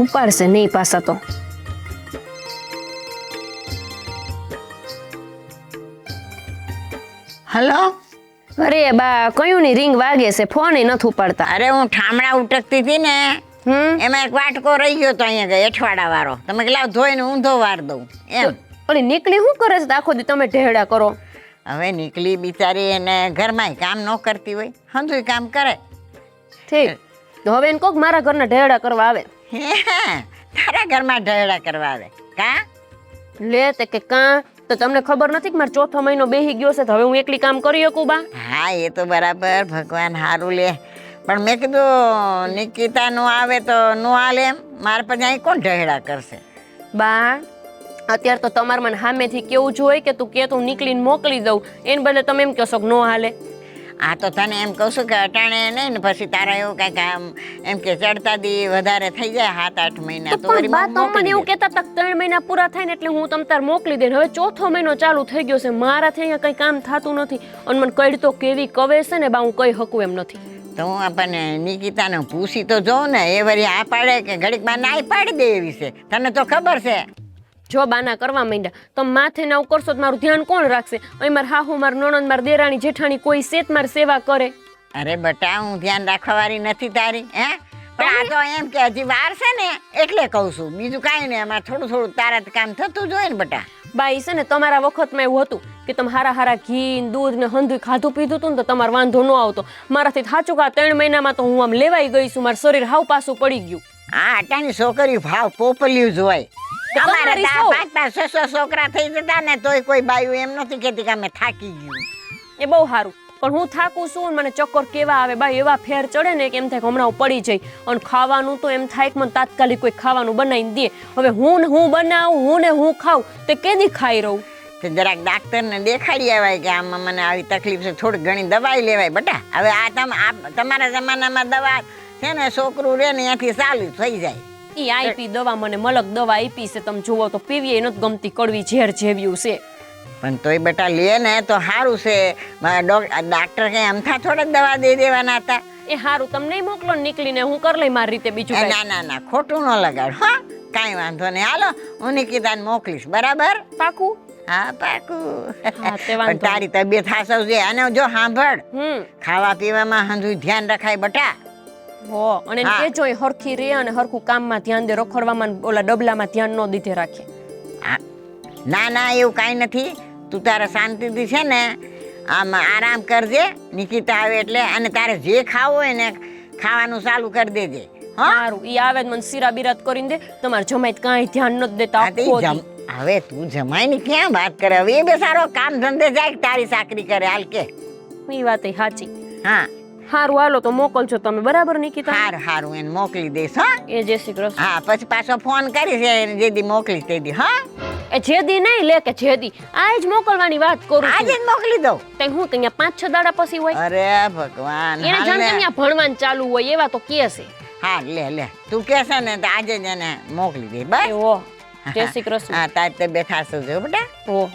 ઉપાડશે નહીં પાછા તો. હલો. અરે બા કયું ની રિંગ વાગે છે, ફોન નથી ઉપાડતા. અરે હું ઠામડા ઉટકતી હતી ને એમાં એક વાટકો રહી ગયો તો અહીંયા ગઈ અઠવાડા વાળો. તમે લાવ ધોઈને ઊંધો વાર દઉં એમ. ઓલી નીકળી શું કરે છે આખો દી તમે ઢેડા કરો? હવે નીકળી બિચારી એને ઘરમાં કામ ન કરતી હોય, હંધુય કામ કરે. ઠીક, તો હવે એને કોક મારા ઘરના ઢેડા કરવા આવે. તારા ઘરમાં ઢેડા કરવા આવે કા? લે તે કે કાં તો તમને ખબર નથી કે મારો ચોથો મહિનો બેહી ગયો છે, તો હવે હું એકલી કામ કરી શકું બા? હા એ તો બરાબર, ભગવાન હારું લે. પણ મેં કીધું નિકિતા નો આવે તો નો હાલે એમ, મારા પછી અહીં કોણ ઢહેડા કરશે? બા અત્યારે તો તમારે મને સામેથી કેવું જોઈએ કે તું કે તું નીકળીને મોકલી દઉં, એને બદલે તમે એમ કહેશો કે નો હાલે. આ તો તને એમ કહું છું કે અટાણે નહીં ને પછી તારા એવું કાંઈક આમ એમ કે ચડતા દી વધારે થઈ જાય 7-8 મહિના તો વળી બા તો મને એવું કહેતા હતા 3 મહિના પૂરા થાય ને એટલે હું તમ તાર મોકલી દે. હવે ચોથો મહિનો ચાલુ થઈ ગયો છે, મારાથી અહીંયા કંઈ કામ થતું નથી અને મને કઈ તો કેવી કવે છે ને બા, હું કઈ શકું એમ નથી. તો હું આપણને નિકિતાને પૂછી તો જોઉં ને, એ વળી આ પાડે કે ઘડીકમાં ના પાડી દે એવી છે, તને તો ખબર છે. જો બાના કરવા માંડ્યા તમે માથે ના કરશો તો મારું ધ્યાન કોણ રાખશે? અહીં મારા હાહુ, મારા નણંદ, મારા દેરાણી જેઠાણી કોઈ સેત મારી સેવા કરે? અરે બટા હું ધ્યાન રાખવા વાળી નથી તારી, હે? પણ આ તો એમ કે હજી વાર છે ને એટલે કહું છું, બીજું કાંઈ નહીં. એમાં થોડું થોડું તારા કામ થતું જોઈએ ને બટા. બાઈ છે ને તમારા વખતમાં એવું હતું કે તમે હારા હારા ઘી દૂધ ને હંધુય ખાધું પીધું હતું ને તો તમારે વાંધો ન આવતો. મારાથી સાચું કા 3 મહિનામાં તો હું આમ લેવાઈ ગઈ છું, મારું શરીર હાવ પાછું પડી ગયું. આ અટાની છોકરી ભાવ પોપલિયું જ હોય. અમારે તો 5-5-6 છોકરા થઈ જતા ને તોય કોઈ બાયું એમ નથી કહેતી કે અમે થાકી ગયું. એ બહુ સારું, પણ હું થાકું છું, મને ચક્કર કેવા આવે બાઈ, એવા ફેર ચડે ને કે એમ થાય કે હમણાં હું પડી જઈ. અને ખાવાનું તો એમ થાય કે મને તાત્કાલિક કોઈ ખાવાનું બનાવીને દે. હવે હું બનાવું, હું ને હું ખાઉં તે કેદી ખાઈ રહું? તો જરાક ડાક્ટરને દેખાડી આવાય કે આમાં મને આવી તકલીફ છે, થોડી ઘણી દવાઈ લેવાય બટા. હવે આ તમારા જમાનામાં દવા છે ને છોકરું રે ને ત્યાંથી ચાલુ થઈ જાય. ઈ આઈપી દવા મને મલક દવા આપી છે, તમે જુઓ તો પીવી નથી ગમતી, કડવી ઝેર જેવ્યું છે. પણ તોય બેટા લે ને તો સારું છે. ડાક્ટર કઈ અમથા થોડા દવા દઈ દેવાના હતા. એ સારું, તમે નહીં મોકલો નીકળીને હું કરી લઈ મારી રીતે બીજું કાંઈ. ના ના ના ખોટું ન લગાડ. હા કાંઈ વાંધો નહીં, હાલો હું નિકિતાને મોકલીશ. બરાબર? પાકું? હા પાકું. હા તે પણ વાંધો તારી તબિયત હાસવજે. અને જો સાંભળ, ખાવા પીવામાં હંધુય ધ્યાન રખાય બટા. હો, અને કે જોઈ હરખી રે અને હરખું કામમાં ધ્યાન દે, રખડવામાં ઓલા ડબલામાં ધ્યાન ન દીધે રાખે. ના ના એવું કાંઈ નથી. તું તારે શાંતિથી છે ને આમ આરામ કરજે, નિકિતા આવે એટલે. અને તારે જે ખાવું હોય ને ખાવાનું ચાલુ કરી દેજે. સારું, ઈ આવે મને સિરા બિરાત કરીને દે. તમારે જમાઈ કાંઈ ધ્યાન નથી દેતા. હવે તું જમાઈ ની ક્યાં વાત કરે? હવે એ બેસારો કામ ધંધે જાય, તારી ચાકરી કરે. હાલ કે ઈ વાત સાચી. હા હારું હાલો તો મોકલજો તમે, બરાબર નિકિતા? હારું એને મોકલી દઈશ. હા એ જય શ્રી કૃષ્ણ. હા પછી પાછો ફોન કરીશ, જે દી મોકલીશ તે દી. હા એ જેદી નહીં લે કે જેદી, આજ મોકલવાની વાત કરું. આજે જ મોકલી દઉં. તે હું તો અહીંયા 5-6 દાડા પછી હોય. અરે ભગવાન, એને જાણે અહીંયા ભણવાનું ચાલુ હોય એવા તો કે છે. હા લે તું કહેશે ને તો આજે જ એને મોકલી દે. બસ. ઓ જય શ્રી કૃષ્ણ. હા તારી તબિયત હાસવજો બેટા. ઓ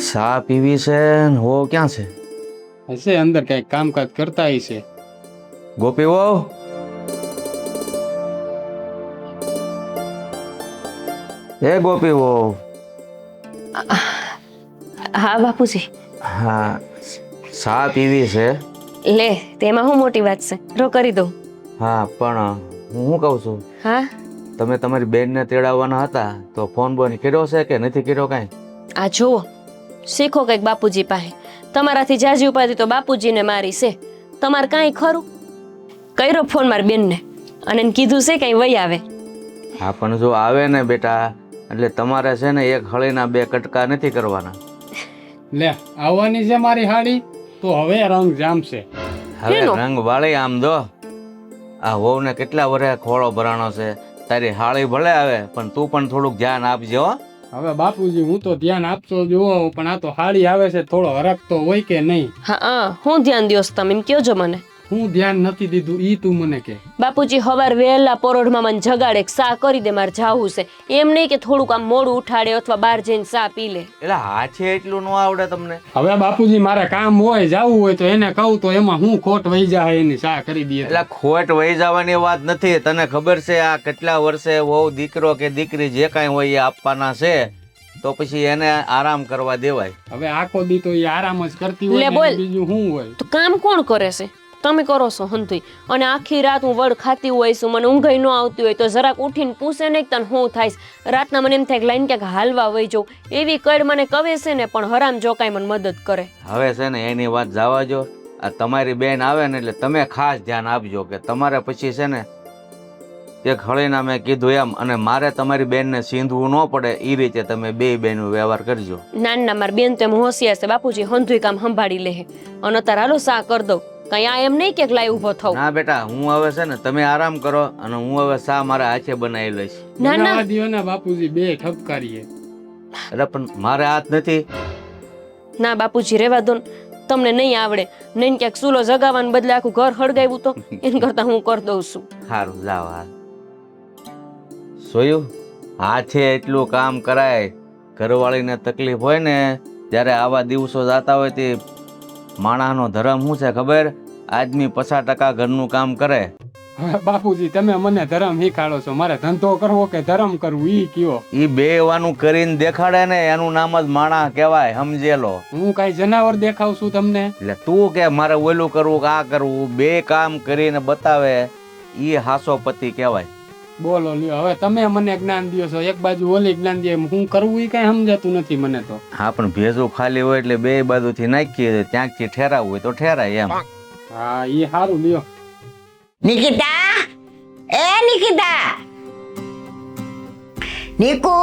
ચા પીવી છે ને હો ક્યાં છે? હશે અંદર કઈ કામકાજ કરતા હશે. ગોપી વહુ, એ ગોપી વહુ. હા બાપુજી. હા ચા પીવી છે. લે તેમાં શું મોટી વાત છે, રો કરી દઉં. હા પણ હું શું કહું છું, હા તમે તમારી બેનને તેડાવવાના હતા તો ફોન બોન કર્યો છે કે નથી કર્યો કાંઈ? આ જુઓ, શીખો કંઈક બાપુજી પાસે. તમારાથી જાજી ઉપાધિ તો બાપુજીને મારી છે, તમારે કાંઈ ખરું? કર્યો ફોન મારી બેનને અને એને કીધું છે કંઈ વહી આવે. હા પણ જો આવે ને બેટા એટલે તમારે છે ને એક હળીના 2 કટકા નથી કરવાના. લે આવવાની છે મારી હાડી તો હવે રંગ જામશે. હવે રંગ વાળી આમ જો, આ વહુને કેટલા વર્ષે ખોળો ભરાણો છે. તારી હાળી ભલે આવે પણ તું પણ થોડુંક ધ્યાન આપજો. હવે બાપુજી હું તો ધ્યાન આપશો જુઓ, પણ આ તો હાડી આવે છે થોડો હરખ તો હોય કે નહીં? હા હું ધ્યાન દ્યોસ તમે એમ કયો છો મને. હું ધ્યાન નથી દીધું ઈ તું મને કે. બાપુજી હવાર વહેલા પરોઢમાં મને જગાડે કે સા કરી દે, મારે જાવું છે. એમ નહીં કે થોડુંક આમ મોડું ઉઠાડે અથવા બહાર જઈને સા પી લે. એટલે હાથે એટલું ન આવડે તમને? હવે બાપુજી મારે કામ હોય જાવું હોય તો એને કહું તો એમાં હું ખોટ વહી જાય એની સા કરી દઈએ. એટલે ખોટ વહી જવાની વાત નથી. તને ખબર છે આ કેટલા વર્ષે વહુ દીકરો કે દીકરી જે કાંઈ હોય એ આપવાના છે, તો પછી એને આરામ કરવા દેવાય. હવે આખો દી તો એ આરામ જ કરતી હોય લે ને, બોલ. બીજું શું હોય? તો કામ કોણ કરે છે? તમે કરો છો હંતુઈ. અને આખી રાત હું વડ ખાતી હોય છું, મને ઊંઘઈ ન આવતી હોય તો જરાક ઉઠીને પૂછે નહીં કે તને શું થાય છે? રાતના મને એમ થાય કે લાઈન ક્યાંક હાલવા વહી જાઉં. એવી કડ મને કવે છે ને, પણ હરામ જો કાંઈ મને મદદ કરે. હવે છે ને એની વાત જવા જો. આ તમારી બેન આવે ને એટલે તમે ખાસ ધ્યાન આપજો કે તમારે પછી છે ને એક હળીના મેં કીધું એમ, અને મારે તમારી બેનને સીંધવું ન પડે એ રીતે તમે બે બેનનો વ્યવહાર કરજો. નાના મારી બેન તો એમ હોશિયાર છે બાપુજી, હંતુઈ કામ સંભાળી લે. અને તાર હાલો સા કર દઉં. કઈ આ એમ નહીં કે લાઈ ઉભો થવું. ના બેટા, હું હવે છે ને તમે આરામ કરો, અને હું હવે સા મારા હાથે બનાવી લઈશ. ના ના બનાવવા દ્યો ને બાપુજી, બે ઠપકારીએ. અરે પણ મારે હાથ નથી. ના બાપુજી રેવા દો ને. તમને નહીં આવડે. નહીં ક્યાંક ચૂલો જગાવવાને બદલે આખું ઘર હળગાવ્યું તો એન કરતા હું કરી દઉં છું. સારું જાવ. હાલ સોયું, હાથે એટલું કામ કરાય. ઘરવાળીને તકલીફ હોય ને ત્યારે આવા દિવસો જાતા હોય તે માણસનો ધર્મ શું છે ખબર? આદમી 50% ઘરનું કામ કરે. હવે બાપુજી તમે મને ધર્મ શીખાડો છો. મારે ધંધો કરવો કે ધર્મ કરવું ઈ કયો? ઈ બે વાનું કરીને દેખાડે ને એનું નામ જ માણસ કહેવાય, સમજેલો. હું કઈ જનાવર દેખાવ છું તમને? એટલે તું કે મારે ઓલું કરવું કે આ કરવું, બે કામ કરીને બતાવે ઈ હાસો પતિ કહેવાય. બોલો લ્યો, હવે તમે મને જ્ઞાન દો છો. એક બાજુ ઓલી જ્ઞાન દે, હું કરવું ઈ કઈ સમજાતું નથી મને તો. હા પણ ભેજું ખાલી હોય એટલે બે બાજુથી નાખીએ, ત્યાંથી ઠેરાવું હોય તો ઠેરાય એમ. હા ઈ સારું લ્યો. નિકિતા, એ નિકિતા, નિકુ,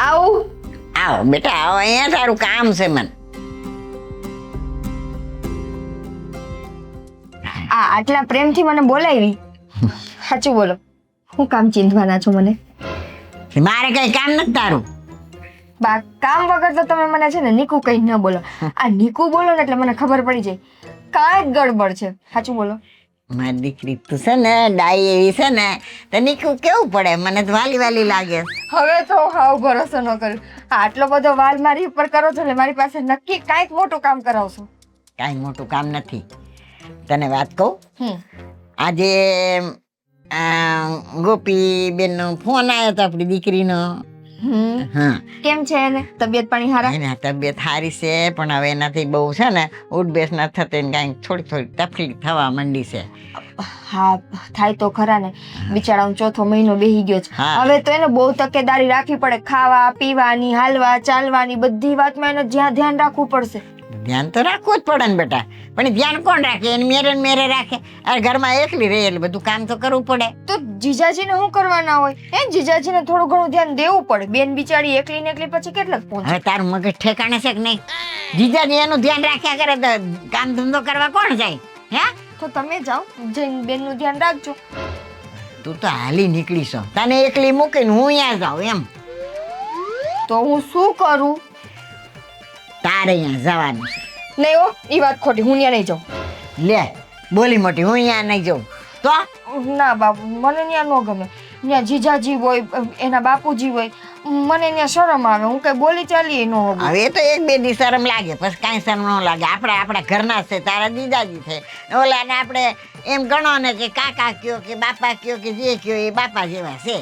આવું આવો બેટા, આવો. અહીંયા તારું કામ છે મને. આટલા પ્રેમથી મને બોલાવી. સાચું બોલો, હું કામ ચીંધવાના છો મને? મારે કઈ કામ નથી તારું. બા કામ વગર તો તમે મને છે ને નીકુ કઈ ન બોલો. આ નીકુ બોલો ને એટલે મને ખબર પડી જાય કાંઈક ગડબડ છે. સાચું બોલો. મારી દીકરી તું છે ને ડાઈ એવી છે ને, તો નીકળું કેવું પડે? મને તો વાલી વાલી લાગે. હવે તો હાવ ભરોસો ન કર્યો. આટલો બધો વાલ મારી ઉપર કરો છો એટલે મારી પાસે નક્કી કાંઈક મોટું કામ કરાવશો. કાંઈ મોટું કામ નથી. તને વાત કહું, આજે ગોપી બેનનો ફોન આવ્યો હતો આપણી દીકરીનો. હા, કેમ છે એને? તબિયત પાણી હારા? એની તબિયત સારી છે, પણ હવે એનાથી બહુ છે ને ઉઠબેસ ન થતી ને કાંઈક થોડી થોડી તકલીફ થવા માંડી છે. હા થાય તો ખરા ને, બિચારા 4થો મહિનો બેહી ગયો છે. હા. હવે તો એને બહુ તકેદારી રાખવી પડે. ખાવા પીવાની, હાલવા ચાલવાની બધી વાતમાં એને જ્યાં ધ્યાન રાખવું પડશે. ધ્યાન તો રાખવું જ પડે ને બેટા, પણ એ ધ્યાન કોણ રાખે? એને મેરે ને મેરે રાખે. આ ઘરમાં એકલી રહે એટલે બધું કામ તો કરવું પડે. તો જીજાજીને શું કરવાના હોય? જીજાજીને થોડું ઘણું ધ્યાન દેવું પડે. બેન બિચારી એકલી ને એકલી પછી કેટલાક પહોંચે. હવે તારું મગજ ઠેકાણે છે કે નહીં? જીજાજી એનું ધ્યાન રાખ્યા કરે તો કામ ધંધો કરવા કોણ જાય? હે? તો તમે જાઓ, જઈને બેનનું ધ્યાન રાખજો. તું તો હાલી નીકળી છો. તને એકલી મૂકીને હું અહીંયા જાઉં એમ? તો હું શું કરું? તારે અહીંયા જવાનું છે. નહીં હો, એ વાત ખોટી. હું ત્યાં નહીં જાઉં. લે બોલી મોટી, હું અહીંયા નહીં જાઉં તો? ના બાપુ, મને ત્યાં ન ગમે. ત્યાં જીજાજી હોય, એના બાપુજી હોય, મને ત્યાં શરમ આવે. હું કઈ બોલી ચાલી ન હોઉં. હવે તો એક બે દી શરમ લાગે, પછી કાંઈ શરમ ન લાગે. આપણા ઘરના છે, તારા જીજાજી છે. ઓલાને આપણે એમ ગણો ને કે કાકા કયો કે બાપા કયો કે જે કયો એ બાપા જેવા છે.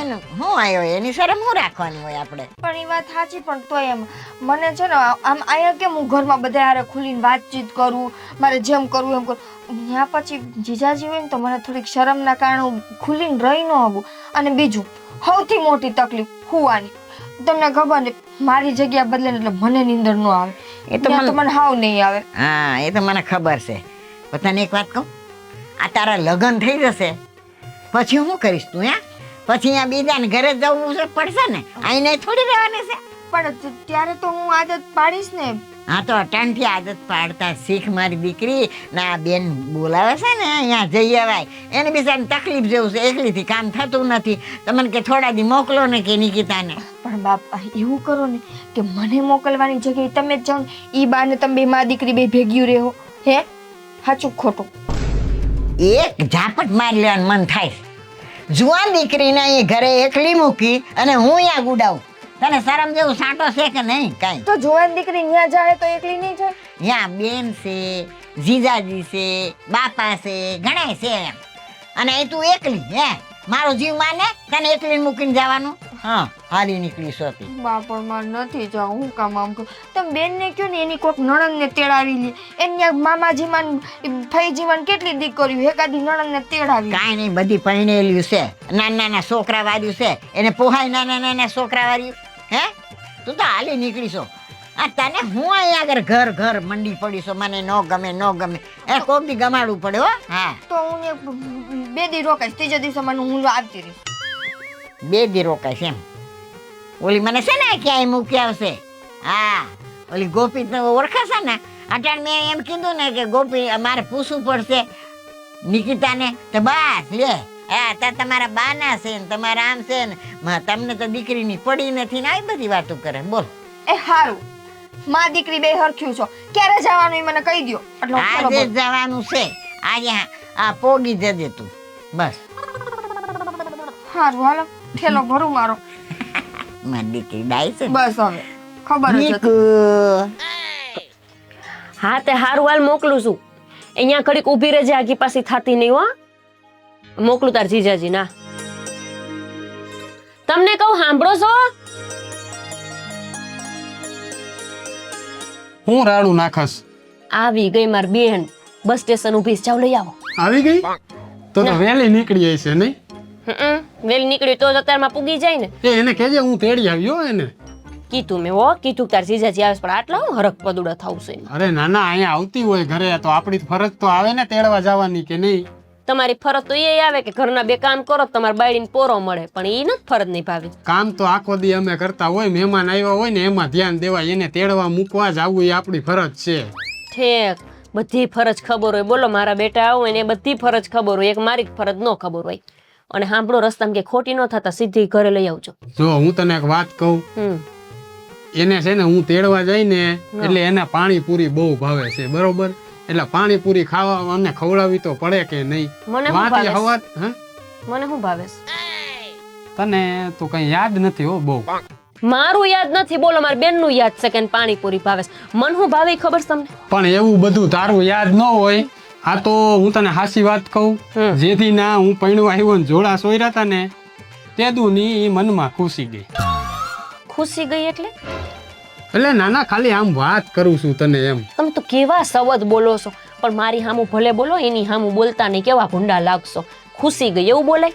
એનું શું આવ્યો? એની શરમ શું રાખવાની હોય આપણે? પણ એ વાત સાચી, પણ તો એમ મને છે ને આમ અહીંયા કેમ હું ઘરમાં બધા હારે ખુલીને વાતચીત કરું, મારે જેમ કરવું એમ કરું. ત્યાં પછી જીજાજી હોય ને તો મને થોડીક શરમના કારણે હું ખુલીને રહી ન આવું. અને બીજું સૌથી મોટી તકલીફ હુવાની. તમને ખબર ને, મારી જગ્યા બદલે એટલે મને નીંદર ન આવે. એ તો મને હાવ નહીં આવે. હા, એ તો મને ખબર છે. પોતાને એક વાત કહું, આ તારા લગ્ન થઈ જશે પછી શું કરીશ તું? હે, પછી અહીંયા બીજાને ઘરે જવું પડશે ને, અહીં નહીં થોડી રહેવાની છે. પણ ત્યારે તો હું આદત પાડીશ ને. હા તો અટાણથી આદત પાડતા શીખ મારી દીકરી. ના બેન બોલાવે છે ને અહીંયા જઈ અવાય. એને બિચારીને તકલીફ જેવું છે, એકલીથી કામ થતું નથી. તમને કે થોડા દી મોકલો ને કે નિકિતાને. પણ પણ બાપા એવું કરો ને કે મને મોકલવાની જગ્યાએ તમે જ જાઓ ને, ઈ બાને તમે બે મા દીકરી બે ભેગ્યું રહો. હે સાચું ખોટું? એક ઝાપટ મારી લેવાનું મન થાય. જુવાન દીકરીને એ ઘરે એકલી મૂકી અને હું અહીંયા ગુડાવું. તને શરમ જેવું સાંટો છે કે નહીં કાંઈ? તો જુવાન દીકરી ત્યાં જાય તો એકલી નહીં જાય? ત્યાં બેન છે, જીજાજી છે, બાપા છે, ઘણાય છે એમ. અને એ તું એકલી હે મારો જીવ માને તને એકલી મૂકીને જવાનું? હા હારી નીકળી સોતી. બા પણ મારે નથી જાવ. હું કામ આમ કરું? તમે બેનને કહો ને એની કોઈક નણંદને તેડાવી લે. એની મામાજીમાં ફઈજીમાં કેટલી દીકરીઓ એકાદી નણંદને તેડાવી. કાંઈ નહીં, બધી પરણેલી છે, નાના નાના છોકરા વાળ્યું છે, એને પોહાય નાના નાના છોકરા વાળ્યું. હે તું તો હાલી નીકળીશો. આ તને હું અહીંયા આગળ ઘર ઘર મંડી પડીશો. મને ન ગમે ન ગમે એ કોક દી ગમાડવું પડે હો. હા તો હું 2 દી રોકાઈશ, ત્રીજા દિવસે મને હું આવતી રહીશ. 2 દી રોકાઈશ એમ? ઓલી મને છે ને ક્યાંય મૂકી આવશે. હા ઓલી ગોપી તો ઓળખાશે ને. અટાણ મેં એમ કીધું ને કે ગોપી મારે પૂછવું પડશે નિકિતાને તો બસ લે હા તમારા બાના છે ને તમારા આમ છે ને તમને તો દીકરીની પડી નથી ને આવી બધી વાતો કરે. બોલ એ હારું માં દીકરી બે હરખ્યું છો. ક્યારે જવાનું એ મને કહી દો. એટલે હું આજે બરોબર. જવાનું છે. આજે આ પોગી જજે તું બસ. હારું હાલો ઠેલો ભરું મારો. મારી દીકરી ડાય છે ને. બસ હવે ખબર જ હતી. નીકુ હા તે હારું હાલ મોકલું છું. અહીંયા ઘડીક ઊભી રહેજે, આગી પાછી થાતી નહીં હો. મોકલું તાર જીજાજી ના. તમને કહું સાંભળો છો? હું રાડું નાખસ. આવી ગઈ માર બેન, બસ સ્ટેશન ઊભી છે, જાવ લઈ આવો. આવી ગઈ તો વહેલી નીકળી હશે નહીં? વેલી નીકળી તો જ અત્યારમાં પૂગી જાય ને. એ એને કહેજે હું તેડી આવ્યો એને. કીધું મેં હો, કીધું તાર જીજાજી આવે છે, પણ આટલા હું હરખ પદુડા થાવશે. અરે નાના અહીંયા આવતી હોય ઘરે તો આપણી ફરજ તો આવે ને તેડવા જવાની કે નહીં? તમારી ફરજ તો એ આવે કે ઘરના બે કામ કરો તમારે બાયડીને પોરો મળે, પણ એ નથી ફરજ નિભાવી. કામ તો આખો દી અમે કરતા હોય, મહેમાન આવ્યા હોય ને એમાં ધ્યાન દેવાય. એને તેડવા મૂકવા જ આવવું એ આપણી ફરજ છે. ઠેક બધી ફરજ ખબર હોય. બોલો મારા બેટા આવું હોય ને એ બધી ફરજ ખબર હોય, એક મારી ફરજ ન ખબર હોય. અને સાંભળો રસ્તામાં કે ખોટી ન થતા સીધી ઘરે લઈ આવજો. જો હું તને એક વાત કહું, એને છે ને હું તેડવા જઈ ને એટલે એને પાણીપુરી બહુ ભાવે છે બરોબર. એટલે પાણીપુરી ખાવા અને ખવડાવી તો પડે કે નહીં? મને શું વાત એ ભાવે? હવાત હે મને શું ભાવે છે? તને તો કઈ યાદ નથી હો બહુ. મારું યાદ નથી, બોલો મારા બેનનું યાદ છે કે પાણીપુરી ભાવે છે. મન શું ભાવે ઈ ખબર છે તમને? પણ એવું બધું તારું યાદ ન હોય. આ તો હું તને હાસી વાત કહું, જેથી ના હું પૈણું આવ્યો ને જોડા સોયરા હતા ને તેદું ની ઈ મનમાં ખુશી ગઈ. ખુશી ગઈ એટલે? એટલે નાના ખાલી આમ વાત કરું છું તને એમ. તમે તો કેવા સવદ બોલો છો, પણ મારી હામું ભલે બોલો, એની હામું બોલતા નહીં. કેવા ભૂંડા લાગશો. ખુશી ગઈ એવું બોલાય?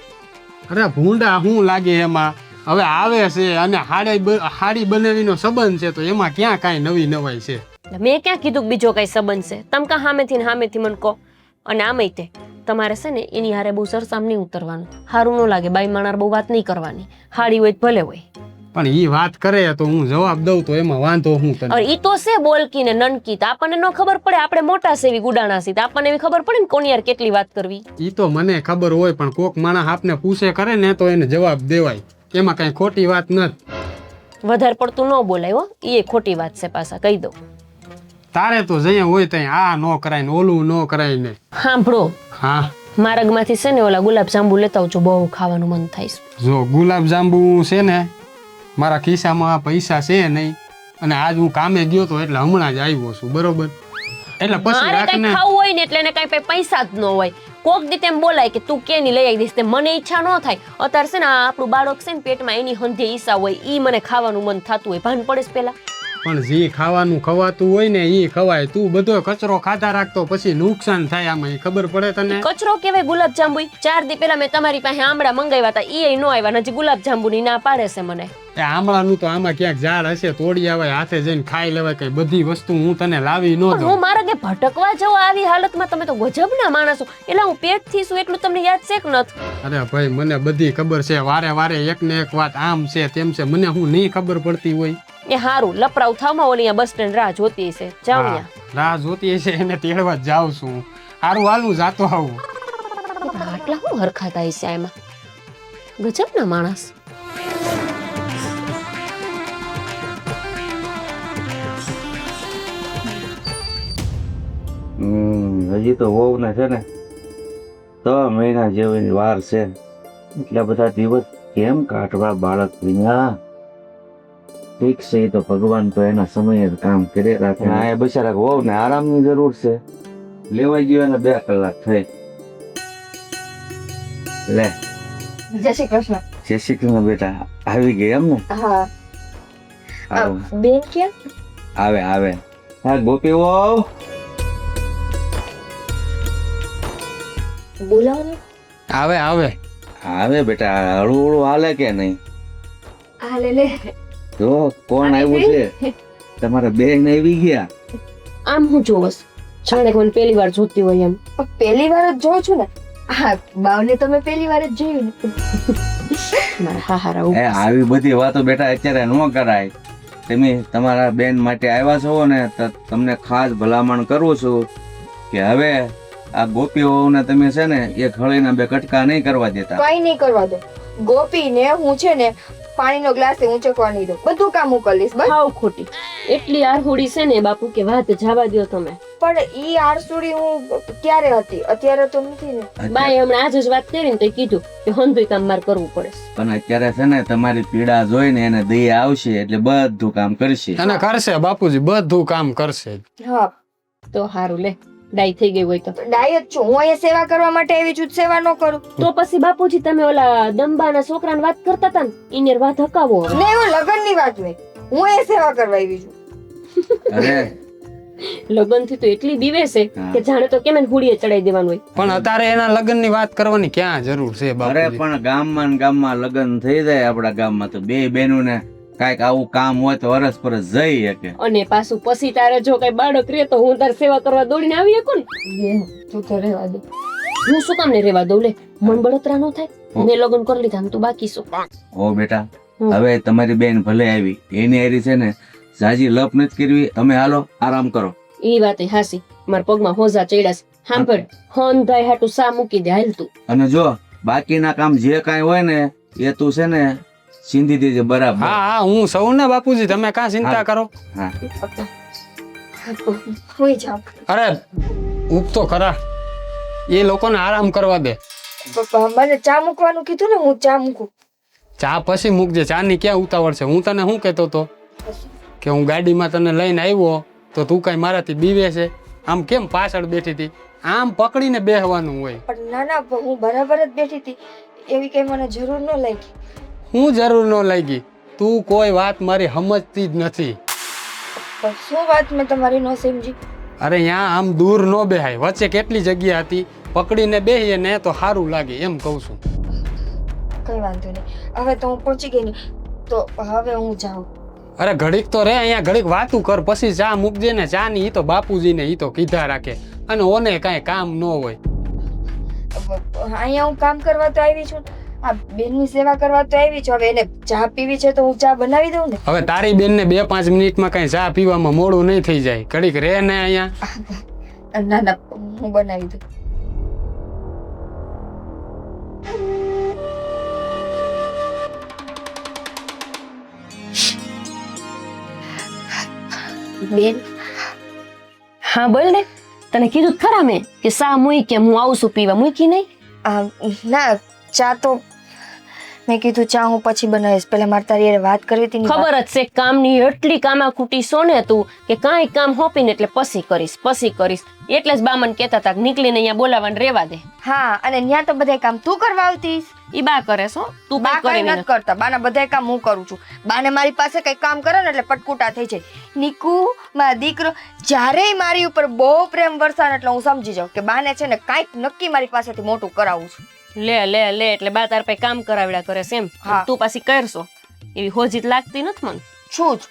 અરે ભૂંડા શું લાગે એમાં? હવે આવે છે અને હાડી બનાવીનો સંબંધ છે તો એમાં ક્યાં કાંઈ નવી નવાઈ છે? મેં ક્યાં કીધું કે બીજો કઈ સંબંધ છે? તમે કાં સામેથી ને સામેથી મને કહો. અને આમેય તે તમારે છે ને એની હારે બહુ સરસામ નહીં ઉતરવાનું. સારું ન લાગે. બાઈ માણાર બહુ વાત નહીં કરવાની. હાડી હોય ભલે હોય, પણ ઈ વાત કરે તો હું જવાબ દઉં તો એમાં વાંધો હું તને? હવે ઈ તો છે બોલકી ને નનકી, તો આપણને ન ખબર પડે? આપણે મોટા છે એવી ગુડાણા છે, તો આપણને એવી ખબર પડે ને કોની યાર કેટલી વાત કરવી. ઈ તો મને ખબર હોય, પણ કોક માણસ આપને પૂછે કરે ને તો એને જવાબ દેવાય. એમાં કઈ ખોટી વાત નથી. વધારે પડતું ન બોલાય હો, એ ખોટી વાત છે. પાછા કહી દઉં, તારે તો જઈએ હોય ત્યાં આ ન કરાય ને ઓલું ન કરાય ને. સાંભળો, હા માર્ગમાંથી છે ને ઓલા ગુલાબ જાંબુ લેતા આવજો, બહુ ખાવાનું મન થાય છે. જો ગુલાબ જાંબુ છે ને મારા ખિસ્સામાં પૈસા છે નહીં, અને આજ હું કામે ગયો તો એટલે હમણાં જ આવ્યો છું બરોબર. એટલે પછી મારે કઈ રાખને ખાવું હોય ને એટલે એને કઈ પૈસા જ ન હોય. કોક દી તેમ બોલાય કે તું કેની લઈ આવી દઈશ, તે મને ઈચ્છા ન થાય. અત્યારે છે ને આ આપણું બાળક છે ને પેટમાં, એની હંધે ઈચ્છા હોય, ઈ મને ખાવાનું મન થતું હોય. ભાન પડે પેલા પણ જે ખાવાનું ખવાતું હોય ને ઈ ખવાય. તું બધો કચરો ખાતા રાખતો પછી નુકસાન થાય આમાં, ઈ ખબર પડે તને? કચરો કેવાય ગુલાબ જાંબુ? 4 દી પેલા મેં તમારી પાસે આમળા મંગાવ્યા હતા, ઈ નો આવ્યા. હજી ગુલાબ જાંબુ ની ના પાડે છે મને. એ આમળાનું તો આમાં ક્યાંક ઝાડ હશે, તોડી આવાય, હાથે જઈને ખાઈ લેવાય. કઈ બધી વસ્તુ હું તને લાવી ન પણ દઉં. હું મારા કે ભટકવા જવા આવી હાલતમાં તમે તો ગજબના માણસો. એટલે હું પેટથી છું એટલું તમને યાદ છે કે નથી? અરે ભાઈ મને બધી ખબર છે. વારે વારે એક ને એક વાત આમ છે તેમ છે, મને હું નહીં ખબર પડતી હોય. એ હારું લપરાવ થાવમાં ઓલી બસ સ્ટેન્ડ રાહ જોતી છે, જાવ હા, ત્યાં. રાહ જોતી હશે એને તેડવા જ જાઉં છું. હારું હાલું જાતો આવું. આટલા હું હરખાતા હશે એમાં? ગજબના માણસ. હજી તો વહુ ને છે ને 3 મહિના જેવી વાર છે, એટલા બધા દિવસ કેમ કાઢવા બાળક વિના? ઠીક છે, એ તો ભગવાન તો એના સમયે જ કામ કરે રાખે. એ બિચારા વહુ ને આરામની જરૂર છે. લેવાઈ ગયો એને 2 કલાક થઈ. લે જય શ્રી કૃષ્ણ. જય શ્રી કૃષ્ણ બેટા, આવી ગઈ એમ ને? હા સારું. બેન ક્યાં? આવે આવે. હા ગોપી વહુ, બોલાવો. આવે આવે. આવે બેટા. હળવું હળવું હાલે કે નહીં? હા લે લે. જો કોણ આવ્યું છે? તમારા બેન આવી ગયા. આમ હું જોવસ જાણે કે મને પહેલી વાર જોતી હોય એમ. પહેલી વાર જ જોઉં છું ને. હા બાવને તો મેં પહેલી વાર જ જોયું ને. મારા હાહારા એ આવી બધી વાતો બેટા અત્યારે ન કરાય. તમે તમારા બેન માટે આવ્યા છો ને તો તમને ખાસ ભલામણ કરું છું કે હવે આ ગોપી વહુને તમે છે ને એ ખળીના 2 કટકા નહીં કરવા દેતા. કઈ નહીં કરવા દો. ગોપીને હું છે ને પાણીનો ગ્લાસ ઊંચકવા નહીં દઉં. બધું કામ હું કરી લઈશ બસ. હાવ ખોટી એટલી આરહુડી છે ને બાપુ કે વાત જવા દ્યો તમે. પણ ઈ આરસુડી હું ક્યારે હતી? અત્યારે તો નથી ને. બાય હમણાં આજ જ વાત કરી ને તો કીધું કે હંધુય કામ મારે કરવું પડે. પણ અત્યારે છે ને તમારી પીડા જોઈને એને દયા આવશે એટલે બધું કામ કરશે. અને કરશે બાપુજી, બધું કામ કરશે. હા તો હારું લે, ડાઈ થઈ ગઈ હોય તો. ડાય જ છું હું. અહીંયા સેવા કરવા માટે આવી છું. સેવા ન કરું તો પછી બાપુજી તમે ઓલા દંબાના છોકરાની વાત કરતા હતા ને એની વાત હકાવો. ને એવું લગનની વાત હોય. હું એ સેવા કરવા આવી છું. અરે લગન થી તો એટલી બીવે છે કે જાણે તો કેમ એને હુડીએ ચડાઈ દેવાનું હોય. પણ અત્યારે એના લગ્નની વાત કરવાની ક્યાં જરૂર છે અરે બાપુજી? પણ ગામમાં ને ગામમાં લગ્ન થઈ જાય આપણા ગામમાં તો 2 બહેનોને કાંઈક આવું કામ હોય તો વરસ પરસ જઈ શકે. અને પાછું પછી તારે જો કઈ બાળક રે તો હું તાર સેવા કરવા દોડીને આવી શકું ને. તું તો રહેવા દે. હું શું કામ ને રેવા દઉં? લે મન બળતરા ન થાય. મેં લગ્ન કરી લીધા ને તું બાકી શું? ઓ બેટા, હવે તમારી બેન ભલે આવી, એની હારી છે ને જાજી લપ નથી કરવી. તમે હાલો આરામ કરો. એ વાત હાસી. મારા પગમાં હોજા ચડ્યા. સાંભળ, હંધાઈ હાટુ સા મૂકી દે હાલ તું. અને જો બાકીના કામ જે કાંઈ હોય ને એ તું છે ને સિંધી દેજે બરાબર. હા હા, હું સૌ ને બાપુજી, તમે કાં ચિંતા કરો. હા હુઈ જાવ. અરે ઉપ તો ખરા, એ લોકોને આરામ કરવા દે. મને ચા મૂકવાનું કીધું ને, હું ચા મૂકું. ચા પછી મૂકજે, ચા ની ક્યાં ઉતાવળ છે? હું તને શું કહેતો હતો કે હું ગાડીમાં તને લઈને આવ્યો તો તું કઈ મારાથી બીવે છે? આમ કેમ પાછળ બેઠી હતી? આમ પકડીને બેહવાનું હોય. પણ ના ના, હું બરાબર જ બેઠી હતી. એવી કઈ મને જરૂર ન લાગી. હું જરૂર ન લાગી? તું કોઈ વાત મારી સમજતી જ નથી. પણ શું વાત મેં તમારી ન સમજી? અરે યા આમ દૂર ન બેહાય, વચ્ચે કેટલી જગ્યા હતી, પકડીને બેહીએ ને તો સારું લાગે એમ કહું છું. કઈ વાંધો નહીં. હવે તો હું પહોંચી ગઈ ને, તો હવે હું જાઉં. અરે ઘડીક તો રે, અહીંયા ઘડીક વાતું કર, પછી ચા મૂકજે ને. ચા ની ઈ તો બાપુજીને ઈ તો કીધા રાખે, અને ઓને કાંઈ કામ ન હોય. અહીંયા હું કામ કરવા તો આવી છું, આ બેનની સેવા કરવા તો આવી છું. હવે એને ચા પીવી છે તો હું ચા બનાવી દઉં ને. હવે તારી બેનને 2-5 મિનિટમાં કાંઈ ચા પીવામાં મોડું નહીં થઈ જાય. ઘડીક રે ને અહીંયા. ના ના, હું બનાવી દઉં. બેન, હા બોલ ને. તને કીધું જ ખરા મેં કે સા મૂકી કે હું આવું છું પીવા. મૂકી નહીં? ના, ચા તો મેં કીધું ચા હું પછી બનાવીશ. પહેલા મારે તારી હારે વાત કરવી હતી. ખબર જ છે કામની એટલી કામાખૂટી છો ને તું કે કાંઈ કામ હોપીને એટલે પછી કરીશ. એટલે જ બામન કહેતા હતા કે નીકળીને અહીંયા બોલાવાને રેવા દે. હા, અને ત્યાં તો બધા કામ તું કરવા આવતીસ. ઈ બા કરે છો, તું બા બા કઈ કરે નથી કરતા. બાના બધા કામ હું કરું છું. બાને મારી પાસે કઈ કામ કરે ને એટલે પટકુટા થઈ જાય. નીકુ મારો દીકરો જ્યારે મારી ઉપર બહુ પ્રેમ વરસાદ એટલે હું સમજી જાઉં કે બાને છે ને કાંઈક નક્કી મારી પાસેથી મોટું કરાવું છું. લે એટલે બા તાર પાસે કામ કરાવડા કરે છે એમ? હા. તું પાછી કરશો એવી હોજીત લાગતી નથી મને. છું જ.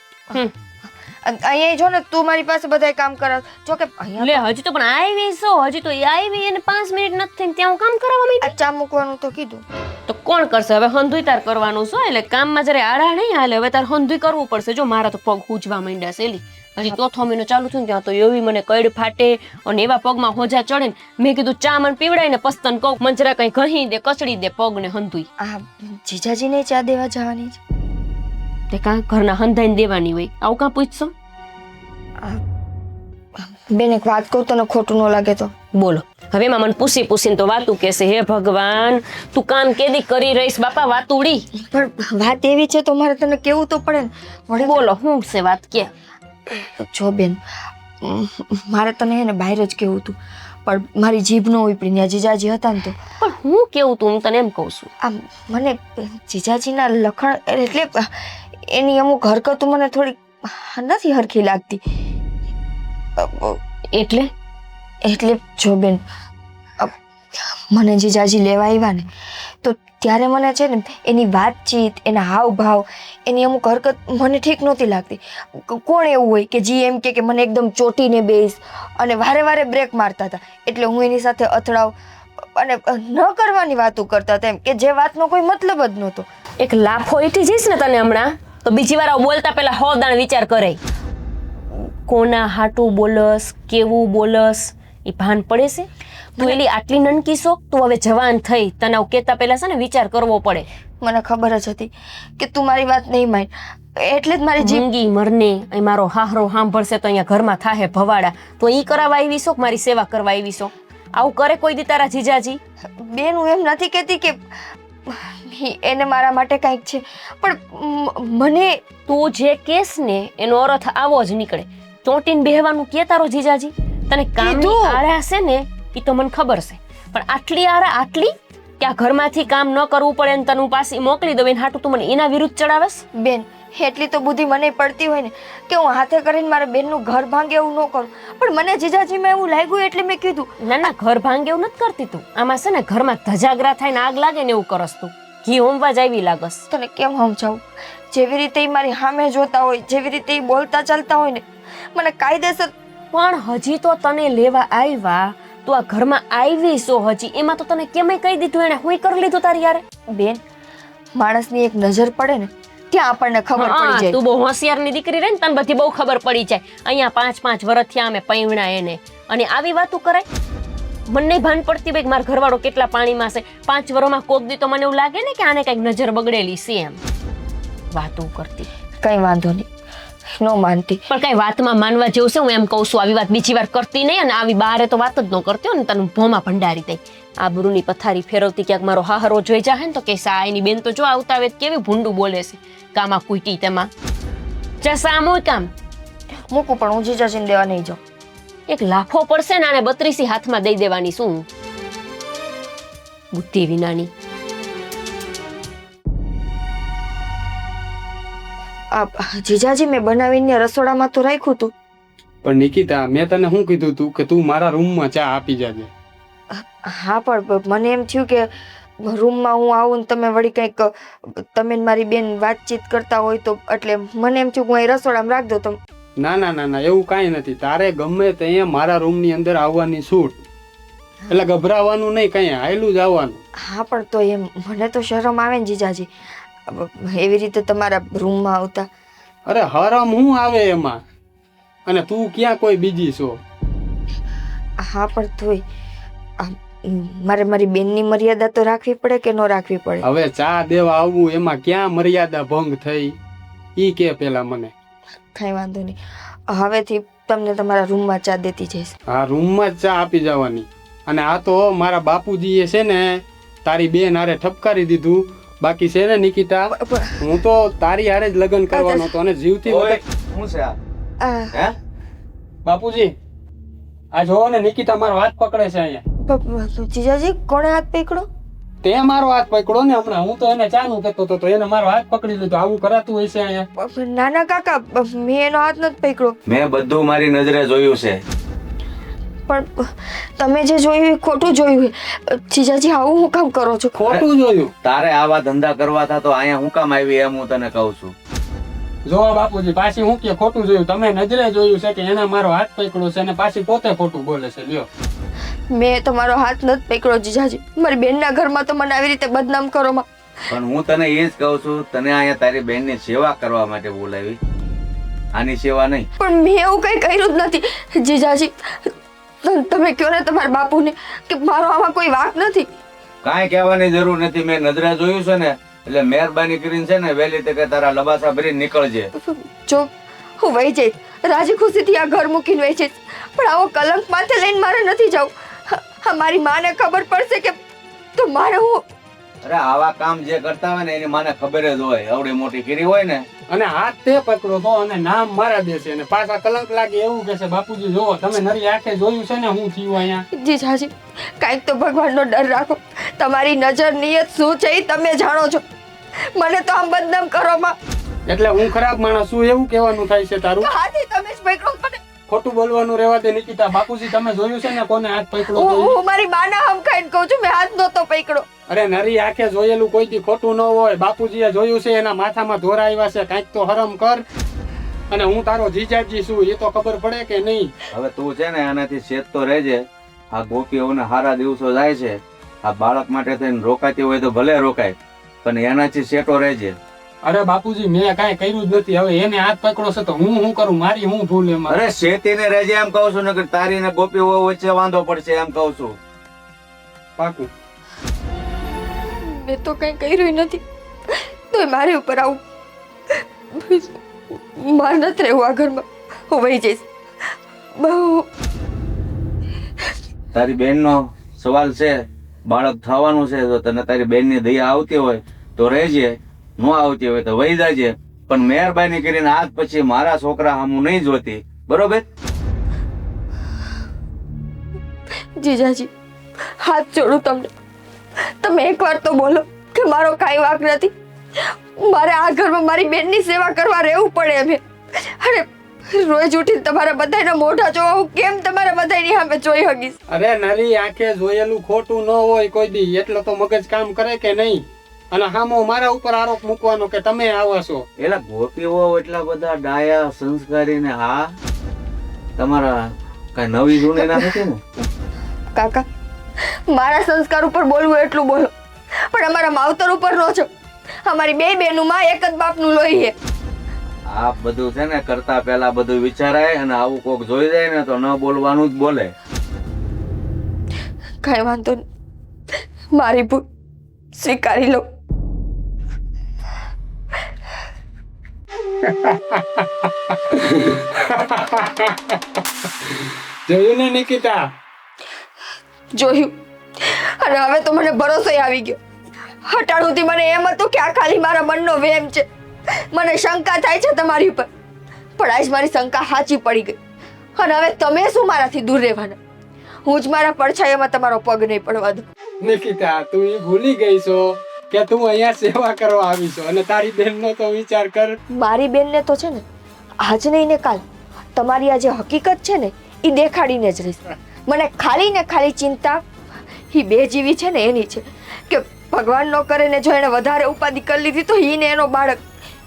અહીંયા જો ને તું મારી પાસે બધા કામ કરાવ. જો કે અહીંયા લે હજી તો પણ આવી છો, હજી તો આવી એને 5 મિનિટ નથી થઈને ત્યાં હું કામ કરાવવા માંડી. આ ચા મૂકવાનું તો કીધું. તો કોણ કરશે હવે? હંધુય તાર કરવાનું છો એટલે કામમાં જયારે આડા નહીં હાલે. હવે તાર હંધુય કરવું પડશે. જો મારા તો પગ હૂજવા માંડ્યા છે એલી. હજી 4થો મહિનો ચાલુ થયું ને ત્યાં તો એવી મને કઈડ ફાટે અને એવા પગમાં હોજા ચડે ને. મેં કીધું ચા મને પીવડાય ને પસ્તન કહું મંજરા કઈ ઘહી દે, કચડી દે પગ ને હંધુય. આ જીજાજીને ચા દેવા જવાની છે. તે કાં ઘરના હંધાઈને દેવાની હોય આવું કાં પૂછશો? બેન એક વાત કહું તને ખોટું ન લાગે તો? બોલો હવે એમાં મને પૂછીને તો વાતું કહેશે. હે ભગવાન, તું કામ કેદી કરી રહીશ બાપા વાતુડી? પણ વાત એવી છે તો મારે તને કેવું તો પડે ને. વળી બોલો શું છે વાત કે? જો બેન, મારે તને એને બહાર જ કેવું હતું, પણ મારી જીભ ન ઉપડી ત્યાં જીજાજી હતા ને તો પણ હું કેવું તું, હું તને એમ કહું છું. આમ મને જીજાજીના લખણ એટલે એની અમુક હરકતો મને થોડી નથી હરખી લાગતી. એટલે એટલે જો બેન, મને જીજાજી લેવા આવ્યા ને તો ત્યારે મને છે ને એની વાતચીત, એના હાવભાવ, એની અમુક હરકત મને ઠીક નહોતી લાગતી. કોણ એવું હોય કે જે એમ કે મને એકદમ ચોટીને બેસ અને વારે વારે બ્રેક મારતા હતા, એટલે હું એની સાથે અથડાવ અને ન કરવાની વાતો કરતા હતા, એમ કે જે વાતનો કોઈ મતલબ જ નહોતો. એક લાફો ઈટી જઈશ ને તને હમણાં તો બીજી વાર આવું બોલતા પહેલા 100 દાણ વિચાર કરે. કોના હાટું બોલસ, કેવું બોલસ, એ ભાન પડે છે? તું એલી આટલી નનકી છો, તું હવે જવાન થઈ, તને આવું કહેતા પહેલા છે ને વિચાર કરવો પડે. મને ખબર જ હતી કે તું મારી વાત નહીં માન, એટલે જ મારી જીભ જિંદગી મરને અહીં મારો હાહરો સાંભળશે તો અહીંયા ઘરમાં થાહે ભવાડા. તો ઈ કરાવવા આવી છો કે મારી સેવા કરવા આવી છો? આવું કરે કોઈ દી તારા જીજાજી? બેન હું એમ નથી કહેતી કે એને મારા માટે કંઈક છે, પણ મને તું જે કેસ ને એનો અર્થ આવો જ નીકળે. ચોંટીને બેહવાનું કે તારો જીજાજી? તને કામની કીધું. આરા છે ને એ તો મને ખબર છે, પણ આટલી આરા આટલી કે આ ઘરમાંથી કામ ન કરવું પડે ને તને હું પાછી મોકલી દઉં એને હાટું તું મને એના વિરુદ્ધ ચડાવેશ? બેન એટલી તો બુદ્ધિ મને પડતી હોય ને કે હું હાથે કરીને મારા બેનનું ઘર ભાંગે એવું ન કરું, પણ મને જીજાજીમાં એવું લાગ્યું એટલે મેં કીધું. ના ના, ઘર ભાંગે એવું નથી કરતી તું. આમાં છે ને ઘરમાં ધજાગરા થાય ને આગ લાગે ને એવું કરસ તું. ઘી હોમવા જ આવી લાગસ. તને કેમ સમજાવું? જેવી રીતે ઈ મારી સામે જોતા હોય, જેવી રીતે ઈ બોલતા ચાલતા હોય ને, મને કાયદેસર. પણ હજી તો તને લેવા આવ્યા, તું આ ઘરમાં આવી છો હજી, એમાં તો તને કેમય કહી દીધું એને? હું કરી લીધું તારી યારે? બેન માણસની એક નજર પડે ને ત્યાં આપણને ખબર પડી હા, જાય. તું બહુ હોશિયારની દીકરી રહી ને તને બધી બહુ ખબર પડી જાય. અહીંયા 5-5 વર્ષ થયા અમે પૈવણા એને, અને આવી વાતું કરાય? મને નહીં ભાન પડતી ભાઈ મારા ઘરવાળો કેટલા પાણીમાં છે. 5 વર્ષમાં કોક દી તો મને એવું લાગે ને કે આને કઈક નજર બગડેલી છે એમ. વાતું કરતી. કઈ વાંધો નહીં, નો માનતી. પણ કઈ વાતમાં માનવા જેવું છે? હું એમ કહું છું આવી વાત બીજી વાર કરતી નહીં, અને આવી બારે તો વાત જ ન કરતી હોય ને તને ભોમાં ભંડારી દઈ. આબરૂની પથારી ફેરવતી ક્યાંક મારો હાહરો જોઈ જાય ને તો કે સા એની બેન તો જો આવતા આવે કેવી ભૂંડું બોલે છે, કામાં કુઈટી તેમાં. જા સામું કામ મૂકું, પણ હું જીજાજીને દેવા નહીં જાઉં. એક લાફો પડશે ને આને 32 હાથમાં દઈ દેવાની. શું બુદ્ધિ વિનાની. જીજાજી મેં બનાવીને રસોડામાં તો રાખ્યું હતું. પણ નિકિતા, મેં તને શું કીધું તું કે તું મારા રૂમમાં ચા આપી જાજે? હા, પણ મને એમ થયું કે રૂમમાં હું આવું ને તમે વળી કંઈક તમે ને મારી બેન વાતચીત કરતા હોય તો, એટલે મને એમ થયું કે હું અહીં રસોડામાં રાખ દો. તો ના ના ના ના, એવું કાંઈ નથી. તારે ગમે ત્યાં મારા રૂમની અંદર આવવાની છૂટ, એટલે ગભરાવાનું નહીં, કઈ હાયલું જ આવવાનું. હા, પણ તો એમ મને તો શરમ આવે ને જીજાજી એવી રીતે તમારા રૂમમાં આવતા. અરે હરામ હું આવે એમાં? અને તું ક્યાં કોઈ બીજી છો? હા, પણ તોય મારે મારી બેનની મર્યાદા તો રાખવી પડે કે ન રાખવી પડે? હવે ચા દેવા આવવું એમાં ક્યાં મર્યાદા ભંગ થઈ? ઈ કે પેલા મને. કઈ વાંધો નહીં, હવેથી તમને તમારા રૂમમાં ચા દેતી જઈશ. હા, રૂમમાં જ ચા આપી જવાની. અને આ તો મારા બાપુજીએ છે ને તારી બેન હારે ઠપકારી દીધું. બાકી છે ને નિકિતા, હું તો તારી હારે જ લગ્ન કરવાનો હતો અને જીવતી ઓય, શું છે આ? આ, હે? બાપુજી આ જોવો ને, નિકિતા મારો હાથ પકડે છે અહીંયા. જીજાજી કોણે હાથ પકડો? તે મારો હાથ પકડો ને હમણાં. હું તો એને ચાનું કહેતો હતો તો એને મારો હાથ પકડી લીધો. આવું કરાતું હોય છે અહીંયા? નાના કાકા, મેં એનો હાથ નથી પકડ્યો. મેં બધું મારી નજરે જોયું છે. પણ તમે જે જોયું એ ખોટું જોયું. જીજાજી આવું હું કામ કરો છો? ખોટું જોયું? તારે આવા ધંધા કરવા હતા તો અહીંયા હું કામ આવી એમ હું તને કહું છું. જો બાપુજી, પાછી હું કે ખોટું જોયું? તમે નજરે જોયું છે કે એને મારો હાથ પકડ્યો છે, અને પાછી પોતે ખોટું બોલે છે. લ્યો, મેં તમારો હાથ નથી પકડ્યો જીજાજી. મારી બેનના ઘરમાં તો મને આવી રીતે બદનામ કરો માં. પણ હું તને એ જ કહું છું, તને અહીંયા તારી બહેનની સેવા કરવા માટે બોલાવી, આની સેવા નહીં. પણ મેં એવું કઈ કર્યું જ નથી જીજાજી. તમે કહો ને તમારા બાપુને કે મારો આમાં કોઈ વાંક નથી. કાંઈ કહેવાની જરૂર નથી. મેં નજરે જોયું છે ને, એટલે મહેરબાની કરીને છે ને વહેલી તકે તારા લબાસા ભરીને નીકળજે. જો હું વહી જઈશ, રાજી ખુશીથી આ ઘર મૂકીને વહી જઈશ, પણ આવો કલંક માથે લઈને મારે નથી જવું. હા, મારી માને ખબર પડશે કે તો મારે હું અરે આવા કામ જે કરતા હોય ને એની માને ખબર જ હોય, આવડી મોટી કરી હોય ને. અને હાથ તે પકડો તો અને નામ મારા દેશે અને પાછા કલંક લાગે એવું કે છે બાપુજી જોવો તમે નરી આંખે જોયું છે ને હું થયું અહીંયા. જીજાજી કાંઈક તો ભગવાનનો ડર રાખો. તમારી નજર નિયત શું છે એ તમે જાણો છો. મને તો આમ બદનામ કરવામાં એટલે હું ખરાબ માણસ છું એવું કહેવાનું થાય છે તારું? હાથી તમે જ પકડો મને. ખોટું બોલવાનું રહેવા દે નિકિતા. બાપુજી તમે જોયું છે ને કોને હાથ પકડો તો? હું મારી માના હમ ખાઈને કહું છું મેં હાથ નહોતો પકડ્યો. અરે નરી આંખે જોયેલું કોઈ દી ખોટું ન હોય. બાપુજીએ જોયું છે એના માથામાં ધોરા આવ્યા છે. કાંઈક તો હરમ કર. અને હું તારો જીજાજી છું એ તો ખબર પડે કે નહીં? હવે તું છે ને આનાથી શેત તો રહેજે. આ ગોપીઓને હારા દિવસો જાય છે, આ બાળક માટે થઈને રોકાતી હોય તો ભલે રોકાય, પણ એનાથી શેટો રહેજે. અરે બાપુજી મેં કાંઈ કર્યું જ નથી. હવે એને હાથ પકડો છે તો હું શું કરું? મારી હું ભૂલ એમાં? અરે શેતીને રહેજે એમ કહું છું, નકર તારી ને ગોપીઓ વચ્ચે વાંધો પડશે એમ કહું છું. પાકું. મેં તો કંઈ કર્યું નથી તોય મારી ઉપર આવું. મારે નથી રહેવું આ ઘરમાં. હું વહી જઈશ. બહુ તારી બેનનો સવાલ છે, બાળક થવાનું છે, તો તને તારી બેનની દયા આવતી હોય તો રહેજે, ન આવતી હોય તો વહી જાજે, પણ મહેરબાની કરીને આજ પછી મારા છોકરા સામું નહીં જોતી, બરોબર? જીજાજી હાથ જોડું તમને. તમે એકવાર તો બોલો કે મારો કાંઈ વાંક નથી. મારે આ ઘરમાં મારી બેનની સેવા કરવા રહેવું પડે એમ. અરે રોજ ઉઠીને તમારા બધાના મોઢા જોવા હું કેમ તમારા બધાની સામે જોઈ શકીશ? અરે નરી આંખે જોયેલું ખોટું ન હોય કોઈ દી એટલે તો મગજ કામ કરે કે નહીં? અને હામો મારા ઉપર આરોપ મૂકવાનો કે તમે આવા છો. એલા ગોપીઓ એટલા બધા ડાયા સંસ્કારી ને હા તમારા કઈ નવી જૂની ના નથી ને? કાકા મારા સંસ્કાર ઉપર બોલવું એટલું બોલો, પણ અમારા માવતર ઉપર નો છો. અમારી બે બહેનોમાં એક જ બાપનું લોહી છે. આ બધું છે ને કરતા પહેલા બધું વિચારાય, અને આવું કોક જોઈ જાય ને તો ન બોલવાનું જ બોલે. કઈ વાંધો નહીં, મારી ભૂલ સ્વીકારી લો. જોયું ને નિકિતા? જોયું. અને હવે તો મને ભરોસો આવી ગયો. હટાણુંથી મને એમ હતું કે આ ખાલી મારા મનનો વહેમ છે. મને શંકા થાય છે તમારી ઉપર, પણ આજ મારી શંકા સાચી પડી ગઈ. અને હવે તમે શું મારાથી દૂર રહેવાના? હું જ મારા પડછાયામાં તમારો પગ નહીં પડવા દઉં. નિકિતા તું એ ભૂલી ગઈ છો કે તું અહીંયા સેવા કરવા આવી છો, અને તારી બેનનો તો વિચાર કર. મારી બેનને તો છે ને આજ નહીં ને કાલ તમારી આ જે હકીકત છે ને એ દેખાડીને જ રહીશ. મને ખાલી ને ખાલી ચિંતા એ બે જીવી છે ને એની છે કે ભગવાન ન કરે ને જો એને વધારે ઉપાધિ કરી લીધી તો ઈ ને એનો બાળક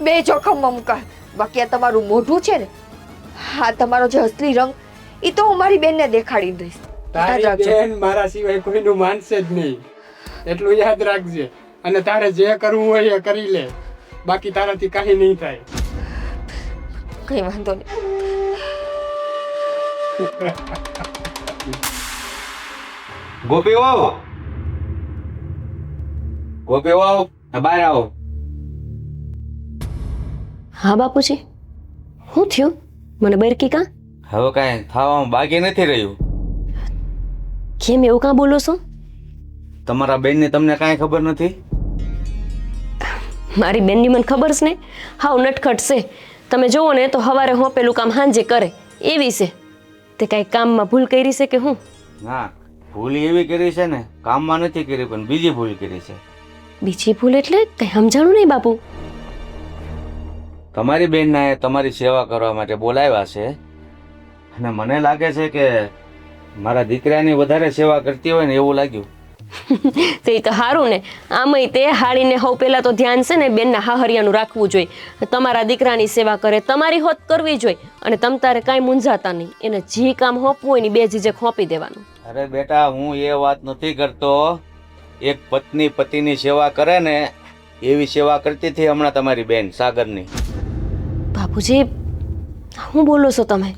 બે જોખમમાં મુકાય. બાકી આ તમારું મોઢું છે ને, હા તમારો જે અસલી રંગ એ તો હું મારી બેનને દેખાડી દઈશ. તારી બેન મારા સિવાય કોઈનું માનશે જ નહીં, એટલું યાદ રાખજે. અને તારે જે કરવું હોય એ કરી લે, બાકી તારાથી કાંઈ નહીં થાય. કઈ વાંધો નહીં. ગોપીઓ ગોપીઓ બહાર આવો. હા બાપુજી, શું થયું? મને બરકી કાં? હવે કાંઈ થવામાં બાકી નથી રહ્યું. કેમ એવું કાં બોલો છો? તમારા બેનની તમને કાંઈ ખબર નથી? મારી બેનની મને ખબર છે ને, હાવ નટખટ છે. તમે જુઓ ને તો સવારે હોપેલું કામ સાંજે કરે એવી છે. તે કાંઈ કામમાં ભૂલ કરી છે કે હું? ના, ભૂલ એવી કરી છે ને, કામમાં નથી કરી પણ બીજી ભૂલ કરી છે. બીજી ભૂલ એટલે કંઈ સમજાણું નહીં બાપુ. તમારી બેનના એ તમારી સેવા કરવા માટે બોલાવ્યા છે, અને મને લાગે છે કે મારા દીકરાની વધારે સેવા કરતી હોય ને એવું લાગ્યું. તે તો સારું ને. આમાંય તે હાળીને હવ પહેલાં તો ધ્યાન છે ને બેનના હાહરિયાનું રાખવું જોઈએ. તમારા દીકરાની સેવા કરે, તમારી હોત કરવી જોઈએ, અને તમ તારે કાંઈ મૂંઝાતા નહીં. એને જે કામ હોપવું હોય ને બે જીજે હોપી દેવાનું. અરે બેટા, હું એ વાત નથી કરતો. એક પત્ની પતિની સેવા કરે ને એવી સેવા કરતી હતી હમણાં તમારી બેન સાગરની. બાપુજી શું બોલો છો તમે?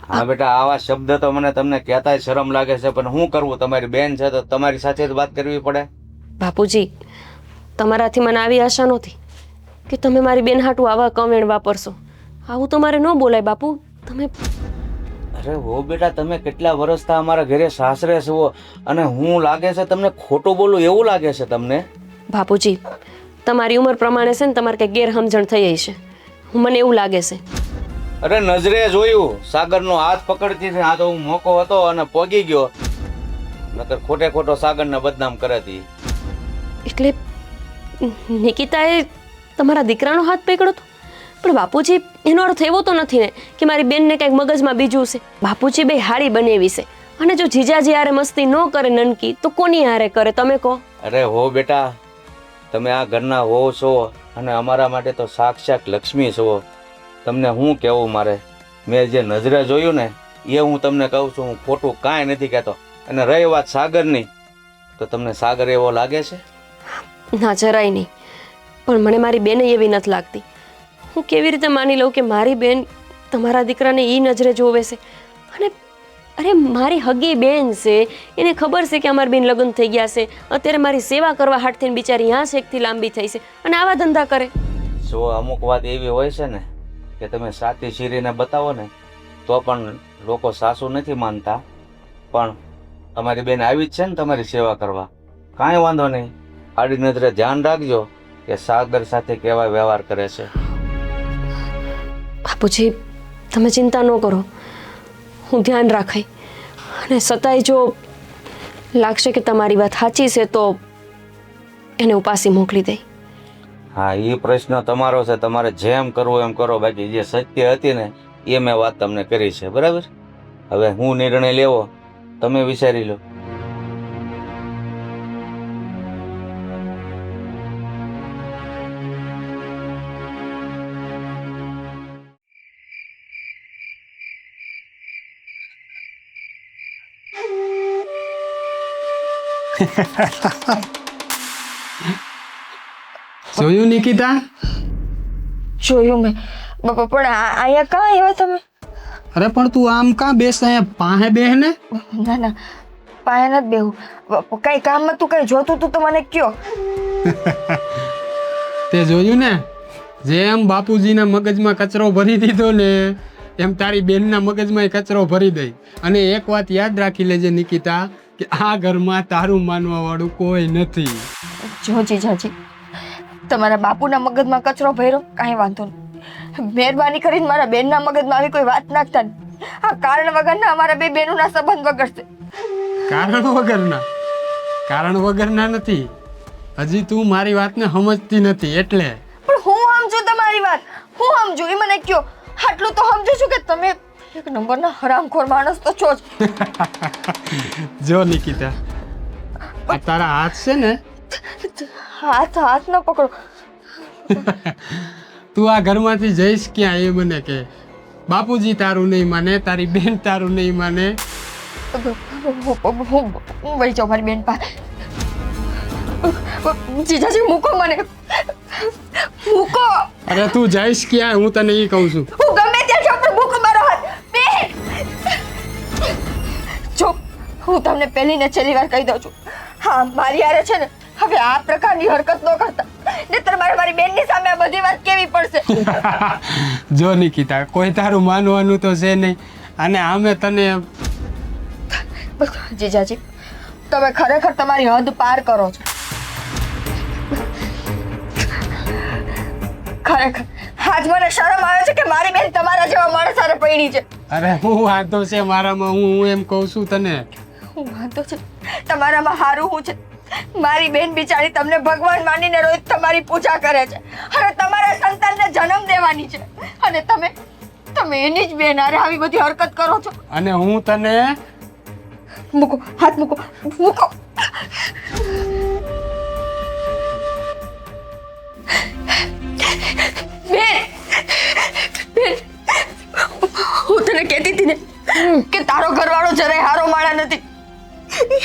હા બેટા, આવા શબ્દ તો મને તમને કહેતાય શરમ લાગે છે, પણ શું કરવું? તમારી બેન છે તો તમારી સાથે જ વાત કરવી પડે. બાપુજી તમારાથી મને આવી આશા નહોતી કે તમે મારી બેન હાટું આવા કમેણ વાપરશો. આવું તમારે ન બોલાય બાપુ. તમે અરે હો બેટા, તમે કેટલા વર્ષથી અમારા ઘરે સાસરે છો અને હું લાગે છે તમને ખોટું બોલું એવું લાગે છે તમને? બાપુજી, તમારી ઉંમર પ્રમાણે છે ને તમારે કંઈક ગેરસમજણ થઈ છે, મને એવું લાગે છે. અરે નજરે જોયું, સાગરનો હાથ પકડતી હતી, આ તો હું મોકો હતો અને પોગી ગયો, નકર ખોટે ખોટો સાગરને બદનામ કરતી. એટલે નિકિતાએ તમારા દીકરાનો હાથ પકડ્યો હતો? પણ બાપુજી, એનો અર્થ એવો તો નથી ને કે મારી બેનને કંઈક મગજમાં બીજું છે. બાપુજી બે હાડી બનેવી છે, અને જો જીજાજી હારે મસ્તી ન કરે નનકી તો કોની હારે કરે તમે કહો? અરે હો બેટા, તમે આ ઘરના હો છો અને અમારા માટે તો સાક્ષાત લક્ષ્મી છો. તમને હું કહેવું મારે, મેં જે નજરે જોયું ને એ હું તમને કહું છું, હું ખોટું કાંઈ નથી કહેતો. અને રહી વાત સાગરની, તો તમને સાગર એવો લાગે છે? ના, જરાય નહીં. પણ મને મારી બેન એવી નથી લાગતી. હું કેવી રીતે માની લઉં કે મારી બેન તમારા દીકરાને એ નજરે જોવે છે? અને અરે મારી હગી બેન છે, એને ખબર છે કે અમારી બેન લગ્ન થઈ ગયા છે, અત્યારે મારી સેવા કરવા હાટ થઈને બિચારી यहाँ શેકથી લાંબી થઈ છે અને આવા ધંધા કરે. જો અમુક વાત એવી હોય છે ને કે તમે સાતી શીરીને બતાવો ને તો પણ લોકો સાસુ નથી માનતા. પણ તમારી બેન આવી જ છે ને તમારી સેવા કરવા, કાંઈ વાંધો નહીં. આડી નજરે ધ્યાન રાખજો કે સાગર સાથે કેવા વ્યવહાર કરે છે. બાપુજી, તમે ચિંતા ન કરો, હું ધ્યાન રાખાય. અને છતાંય જો લાગશે કે તમારી વાત સાચી છે તો એને ઉપાસી મોકલી દઈ. હા, એ પ્રશ્ન તમારો છે, તમારે જેમ કરવું એમ કરો. બાકી જે સત્ય હતી ને એ મેં વાત તમને કરી છે, બરાબર? હવે હું નિર્ણય લેવો તમે વિચારી લો. જોયું નિકિતા? જોયું મેં. બાપા, પણ અહીંયા કાં આવ્યા તમે? અરે પણ તું આમ કાં બેસ, અહીંયા પાસે બેહ ને. ના ના, પાયા નથી બેહું. કઈ કામ હતું, કઈ જોતું તું તો મને કયો. તે જોયું ને, જેમ બાપુજીના મગજમાં કચરો ભરી દીધો ને એમ તારી બેનના મગજમાં કચરો ભરી દઈ. અને એક વાત યાદ રાખી લેજે નિકિતા, કે આ ઘરમાં તારું માનવા વાળું કોઈ નથી. જો જીજાજી, તમારા બાપુના મગજમાં કચરો ભર્યો, કાંઈ વાંધો નહીં. મહેરબાની કરીને મારા બેનના મગજમાં આવી કોઈ વાત નાખતા નહીં. આ કારણ વગરના અમારા બે બેનોના સંબંધ વગરશે. કારણ વગરના નથી. હજી તું મારી વાતને સમજતી નથી એટલે. પણ હું સમજુ તમારી વાત, હું સમજુ, એ મને કયો. આટલું તો સમજુ છું કે તમે એક નંબરના હરામખોર માણસ તો છો જ. જો નિકિતા, આ તારા હાથ છે ને, હાથ ન પકડો. તું આ ઘરમાંથી જઈશ ક્યાં એ મને કે. બાપુજી તારું નહીં માને, તારી બેન તારું નહીં માને. હું વહી જાઉં મારી બેન પાસે. જીજાજી મૂકો મને, મૂકો. અરે તું જઈશ ક્યાં, હું તને એ કહું છું. હું ગમે ત્યાં જાઉં પણ મૂકો મારો હાથ. બેન, જો હું તમને પહેલી ને છેલ્લી વાર કહી દઉં છું, હા મારી હારે છે ને હવે આ પ્રકારની હરકત ન કરતા, નહીંતર મારે મારી બેનની સામે આ બધી વાત કેવી પડશે. જો નિકિતા, કોઈ તારું માનવાનું તો છે નહીં. અને આમે તને જીજાજી, તમે ખરેખર તમારી હદ પાર કરો છો. ખરેખર આજ મને શરમ આવે છે કે મારી બેન તમારા જેવા માણસ સાથે પૈણી છે. અરે હું વાંધો છે મારામાં, હું એમ કહું છું તને. હું વાંધો છે તમારામાં, હારું હું છે. મારી બેન બિચારી તમને ભગવાન માનીને રોજ તમારી પૂજા કરે છે અને તમારા સંતાનને જન્મ દેવાની છે, અને તમે એની જ બેન હારે આવી બધી હરકત કરો છો. અને હું તને મૂકો હાથ, મૂકો, મૂકો. બેન, હું તને કહેતી હતી ને કે તારો ઘરવાળો જરાય હારો માણા નથી.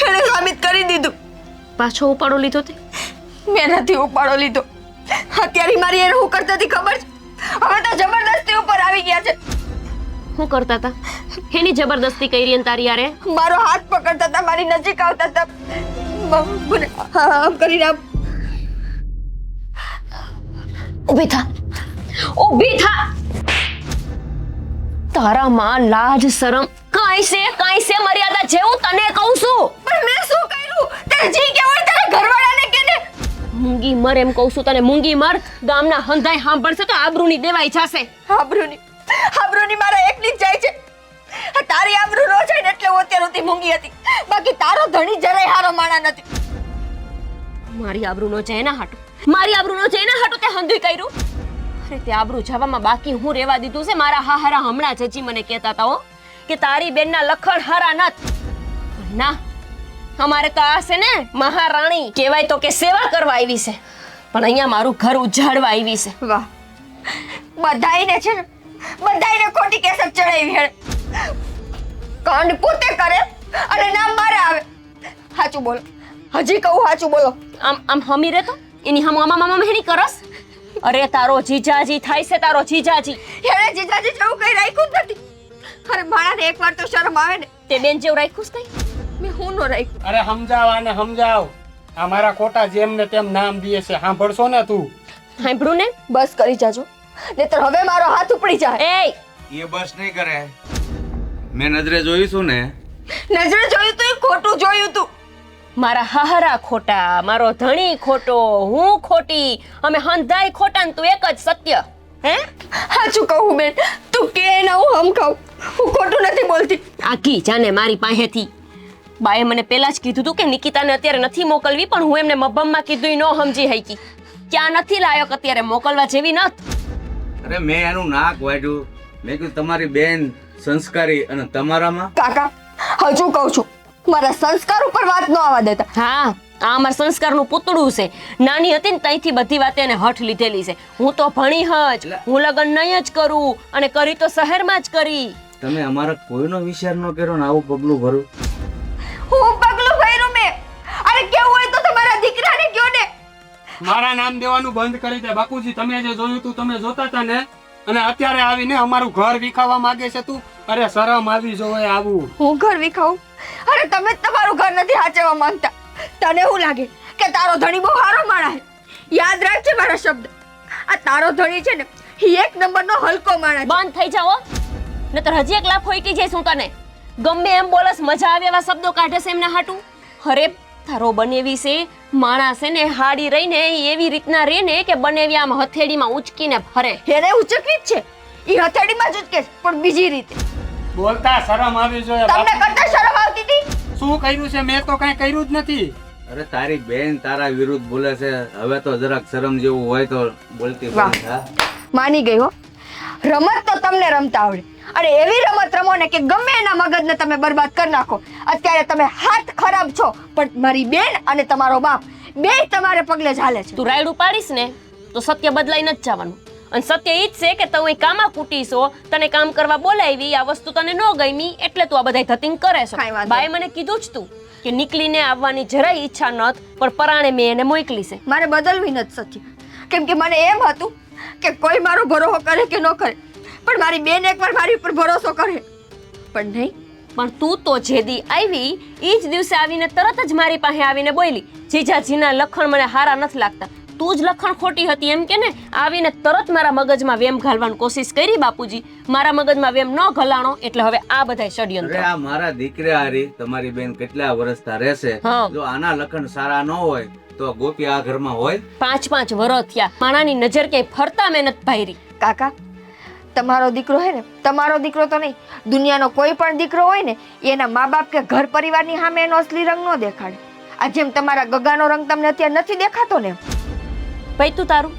એને સાબિત કરી દીધું. પાછો ઉપાડો લીધો તે? મેં નથી ઉપાડો લીધો. અત્યારે મારી એને હું કરતી હતી ખબર છે? હવે તો જબરદસ્તી ઉપર આવી ગયા છે. શું કરતા હતા? એની જબરદસ્તી કરી અને તારી યારે મારો હાથ પકડતા હતા, મારી નજીક આવતા હતા. આમ કરીને ઊભી થા, ઊભી થા. તારામાં લાજ શરમ કાંઈ છે મર્યાદા છે હું તને કહું છું. પણ મેં શું કર્યું? તારે જી કેવું હોય તારા ઘરવાળાને કે ને. મૂંગી મર એમ કહું છું તને, મૂંગી મર. ગામના હંધાઈ સાંભળશે તો આબરૂની દેવાઈ જશે. આબરૂની મારા એકની જ જાય છે. આ તારી આબરૂ નો જાય ને એટલે હું અત્યાર સુધી મૂંગી હતી. બાકી તારો ધણી જરાય હારો માણા નથી. મારી આબરૂ નો જાય એના હાટુ તે હંધુય કર્યું. અરે તે આબરૂ જવામાં બાકી હું રેવા દીધું છે. મારા હારા હમણાં જજી મને કહેતા હતા હો કે તારી બેનના લખણ હારા નત. ના, અમારે તો આ છે ને મહારાણી કહેવાય તો કે સેવા કરવા આવી છે, પણ અહીંયા મારું ઘર ઉજાડવા આવી છે. વાહ, બધાયને છે ને બધાયને ખોટી કેસર ચડાવી હે. કાંડ પોતે કરે અને નામ મારે આવે. સાચું બોલો, હજી કહું સાચું બોલો. આમ હમી રે તો એની હમ મામા હેરી કરસ. અરે તારો જીજાજી થાય છે, તારો જીજાજી. એને જીજાજી જેવું કઈ રાખ્યું જ નથી. અરે માણાને એકવાર તો શરમ આવે ને. તે બેન જેવું રાખ્યું છે કઈ? મેં હું નો રાખ્યું. અરે સમજાવ આને સમજાવ. આ મારા ખોટા જેમ ને તેમ નામ દે છે, સાંભળશો ને તું? સાંભળ્યું ને? બસ કરી જાજો, નહીતર હવે મારો હાથ ઉપડી જાય. એ એ બસ નહીં કરે. મેં નજરે જોયું છું ને. નજરે જોયું તું એ ખોટું જોયું તું. મારા હાહરા ખોટા, મારો ધણી ખોટો, હું ખોટી, અમે હંધાઈ ખોટા ને તું એક જ સત્ય. હે સાચું કહું બેન, તું કે ના હું હમ ખાઉં. હું ખોટું નથી બોલતી. આખી જાને મારી પાસેથી બાએ મને પહેલા જ કીધું તું કે નિકિતાને અત્યારે નથી મોકલવી, પણ હું એમને મબ્બમમાં કીધું ન સમજી હકી. ક્યાં નથી લાયક અત્યારે મોકલવા જેવી નત. અરે મેં એનું નાક વાઢ્યું. મેં કીધું તમારી બેન સંસ્કારી અને તમારામાં. કાકા હજુ કહું છું, મારા સંસ્કાર ઉપર વાત ન આવવા દેતા. હા, આ અમારા સંસ્કારનું પૂતળું છે. નાની હતી ને ત્યાંથી બધી વાતે એને હઠ લીધેલી છે. હું તો ભણી જ, હું લગ્ન નહીં જ કરું, અને કરી તો શહેરમાં જ કરી. તમે અમારા કોઈનો વિચાર ન કર્યો ને આવું પગલું ભરું. હું પગલું ભર્યું મેં. અરે કેવું હોય તો તમારા દીકરાને કયો ને. મારા નામ દેવાનું બંધ કરી દે બાપુજી. તમે જે જોયું તું તમે જોતા હતા ને, અને અત્યારે આવીને અમારું ઘર વિખાવા માંગે છે તું. અરે શરમ આવી જોવે આવું. હું ઘર વિખાઉં? અરે તમે જ તમારું ઘર નથી હાચવવા માંગતા. તને શું લાગે કે તારો ધણી બહુ સારો માણા છે? યાદ રાખજે મારા શબ્દ. આ તારો ધણી છે ને એ એક નંબરનો હલકો માણા છે. બંધ થઈ જાઓ, નતર હજી એક લાખ હોઈટી જઈશ હું તને. ગમે એમ બોલસ, મજા આવે એવા શબ્દો કાઢે છે એમના હાટું. અરે તારો બનેવી છે માણસ છે ને હાડી રહીને એવી રીતના રે ને કે બનેવી આમ હથેળીમાં ઉચકીને ફરે. એને ઉચકવી જ છે, એ હથેળીમાં જ ઉચકે છે, પણ બીજી રીતે. બોલતા શરમ આવી જોઈએ. તમને કરતા શરમ આવતી હતી? શું કર્યું છે? મેં તો કઈ કર્યું જ નથી. અરે તારી બેન તારા વિરુદ્ધ બોલે છે. હવે તો જરાક શરમ જેવું હોય તો બોલતી બંધ થા. માની ગઈ હો. રમત તો તમને રમતા આવડે, અને એવી રમત રમો ને કે ગમે એના મગજને તમે બરબાદ કરી નાખો. અત્યારે તમે હાથ ખરાબ છો, પણ મારી બેન અને તમારો બાપ બે તમારે પગલે ચાલે છે. તું રાયડું પાડીશ ને તો સત્ય બદલાઈ નથી જવાનું. અને સત્ય ઈ જ છે કે તું કામા કૂટીશો, તને કામ કરવા બોલાવી, આ વસ્તુ તને ન ગમી એટલે તું આ બધાય ધતિંગ કરે છે. કાંઈ વાંધો બાએ મને કીધું જ તું કે નીકળીને આવવાની જરાય ઈચ્છા નત, પણ પરાણે મેં એને મોકલી છે. મારે બદલવી નથી સત્ય, કેમ કે મને એમ હતું કે કોઈ મારો ભરોસો કરે કે ન કરે, પણ મારી બેન એકવાર મારી ઉપર ભરોસો કરે, પણ નહીં. પણ તું તો જે દી આવી ઈ જ દિવસે આવીને તરત જ મારી પાસે આવીને બોલી, જીજાજીના લખણ મને હારા નથી લાગતા. તું જ લખણ ખોટી હતી એમ કે ને. આવીને તરત મારા મગજમાં વેમ ઘાલવાની કોશિશ કરી બાપુજી. મારા મગજમાં વેમ ન ઘલાણો એટલે હવે આ બધાય ષડયંત્ર. અરે આ મારા દીકરા હારી તમારી બેન કેટલા વર્ષથી રહેશે. હા. જો આના લખણ સારા ન હોય તો ગોપી આ ઘરમાં હોય? 5 વર્ષ થયા, માણાની નજર ક્યાંય ફરતા મહેનત ભાઈરી. કાકા, તમારો દીકરો હે ને, તમારો દીકરો તો નહીં, દુનિયાનો કોઈ પણ દીકરો હોય ને એના મા બાપ કે ઘર પરિવારની સામે એનો અસલી રંગ ન દેખાડે. આ જેમ તમારા ગગાનો રંગ તમને અત્યારે નથી દેખાતો ને. ભાઈ તું તારું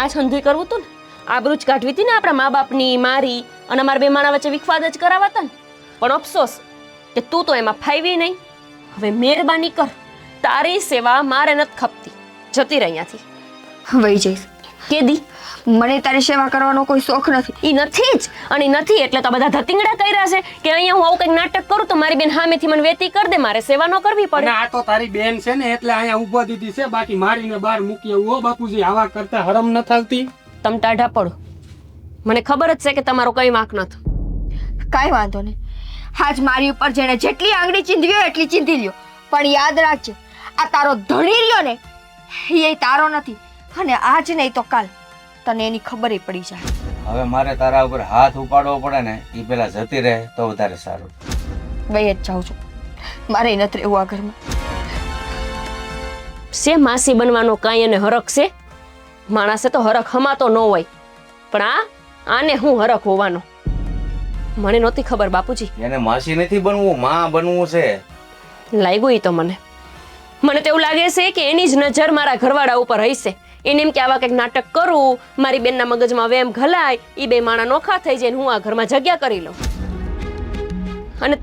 આ છંધુઈ કરવું તું ને, આબરૂ જ કાઢવી હતી ને આપણા મા બાપની, મારી અને અમારા બે માણા વચ્ચે વિખવાદ જ કરાવતા ને. પણ અફસોસ કે તું તો એમાં ફાઈવી નહીં. હવે મહેરબાની કર, તારી સેવા મારે નથી ખપતી. જતી રહી અહીંયાથી. વહી જઈશ. કેદી? મને તારી સેવા કરવાનો કોઈ શોખ નથી. ઈ નથી જ, અને ઈ નથી એટલે તો બધા ધતિંગડા કર્યા છે કે અહીંયા હું આવું કંઈક નાટક કરું તો મારી બેન સામેથી મને વેતી કરી દે, મારે સેવા ન કરવી અને પડે. આ તો તારી બેન છે ને એટલે અહીંયા ઉભો દીધી છે, બાકી મારીને બહાર મૂકી આવું. હો બાપુજી, આવા કરતા હરમ ન થાવતી. તમ ટાઢા પડો, મને ખબર જ છે કે તમારો કઈ વાંક નથી. કાંઈ વાંધો નહીં. આજ મારી ઉપર જેને જેટલી આંગળી ચીંધવી હોય એટલી ચીંધી લ્યો, પણ યાદ રાખજે આ તારો ધણી રહ્યો ને એ તારો નથી, અને આજ નહીં તો કાલ તને એની ખબર પડી જાય. હવે મારે તારા ઉપર હાથ ઉપાડવો પડે ને એ પેલા જતી રહે તો વધારે સારું. વહી જ જાઉં છું, મારે નથી રહેવું આ ઘરમાં. શે માસી બનવાનો કાંઈ એને હરખ છે? માણસે તો હરખ હમાતો ન હોય, પણ આને હું હરખ હોવાનો? મને નહોતી ખબર બાપુજી. એને માસી નથી બનવું, માં બનવું છે. લાગ્યું ઈ તો મને તો એવું લાગે છે કે એની જ નજર મારા ઘરવાળા ઉપર હશે. એને એમ કે આવા કંઈક નાટક કરું, મારી બેનના મગજમાં વેમ ઘલાય, એ બે માણા નોખા થઈ જાય ને હું આ ઘરમાં જગ્યા કરી લઉં. અને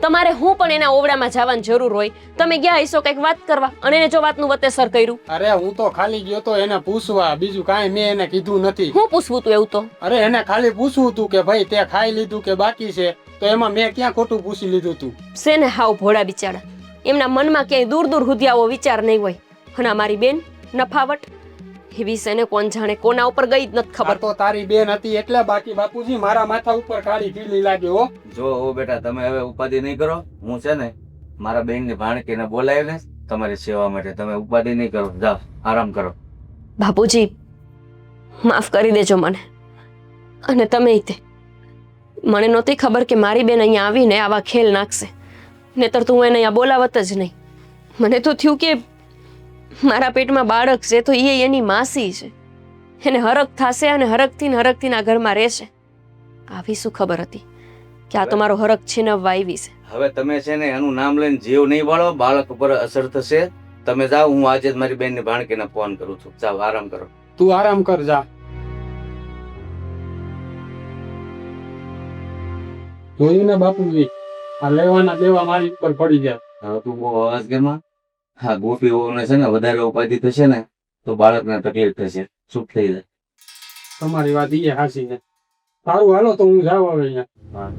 તમારે હું પણ એના ઓવડામાં જવાની જરૂર હોય? તમે ગયા હશો કંઈક વાત કરવા અને એને જો વાતનું વતેસર કર્યું. અરે હું તો ખાલી ગયો તો એને પૂછવા, બીજું કાંઈ મેં એને કીધું નથી. હું પૂછવું તું એવું તો? અરે એને ખાલી પૂછવું હતું કે ભાઈ તે ખાઈ લીધું કે બાકી છે, તો એમાં મેં ક્યાં ખોટું પૂછી લીધું તું? છે ને હાવ ભોળા બિચારા, એમના મનમાં ક્યાંય દૂર દૂર સુધી આવો વિચાર નહીં હોય. અને મારી બેન નફાવટ એવી છે ને કોણ જાણે કોના ઉપર ગઈ જ નથી ખબર. ખબર. તો તારી બેન હતી એટલે, બાકી બાપુજી મારા માથા ઉપર કાળી ઢીલી લાગે હો. જો હો બેટા, તમે હવે ઉપાધિ નહીં કરો. હું છે ને મારા બેનની ભાણકીને બોલાવીને તમારી સેવા માટે, તમે ઉપાધિ નહીં કરો. જાઓ આરામ કરો. બાપુજી માફ કરી દેજો મને. અને તમે તે મને નહોતી ખબર કે મારી બેન અહીંયા આવીને આવા ખેલ નાખશે, નહીતર તો હું એને અહીંયા બોલાવત જ નહીં. મને તો થયું કે મારા પેટમાં બાળક છે તો એ એની માસી છે, એને હરખ થશે અને હરખથી આ ઘરમાં રહેશે. આવી શું ખબર હતી કે આ તો મારો હરખ છીનવવા આવી છે. હવે તમે છે ને એનું નામ લઈને જીવ નહીં વાળો, બાળક ઉપર અસર થશે. તમે જાઓ, હું આજે જ મારી બેનની ભાણકીને ફોન કરું છું. જાઓ આરામ કરો. તું આરામ કર જા. જોયું ને બાપુજી, આ લેવાના દેવા મારી ઉપર પડી જાય. હવે તું બહુ અવાજ કેમાં? હા, ગોપીઓને છે ને વધારે ઉપાધિ થશે ને તો બાળકને તકલીફ થશે, ચૂપ થઈ જાય. તમારી વાત એ હાસી ને. સારું હાલો તો હું જાઉં હવે અહીંયા. હા.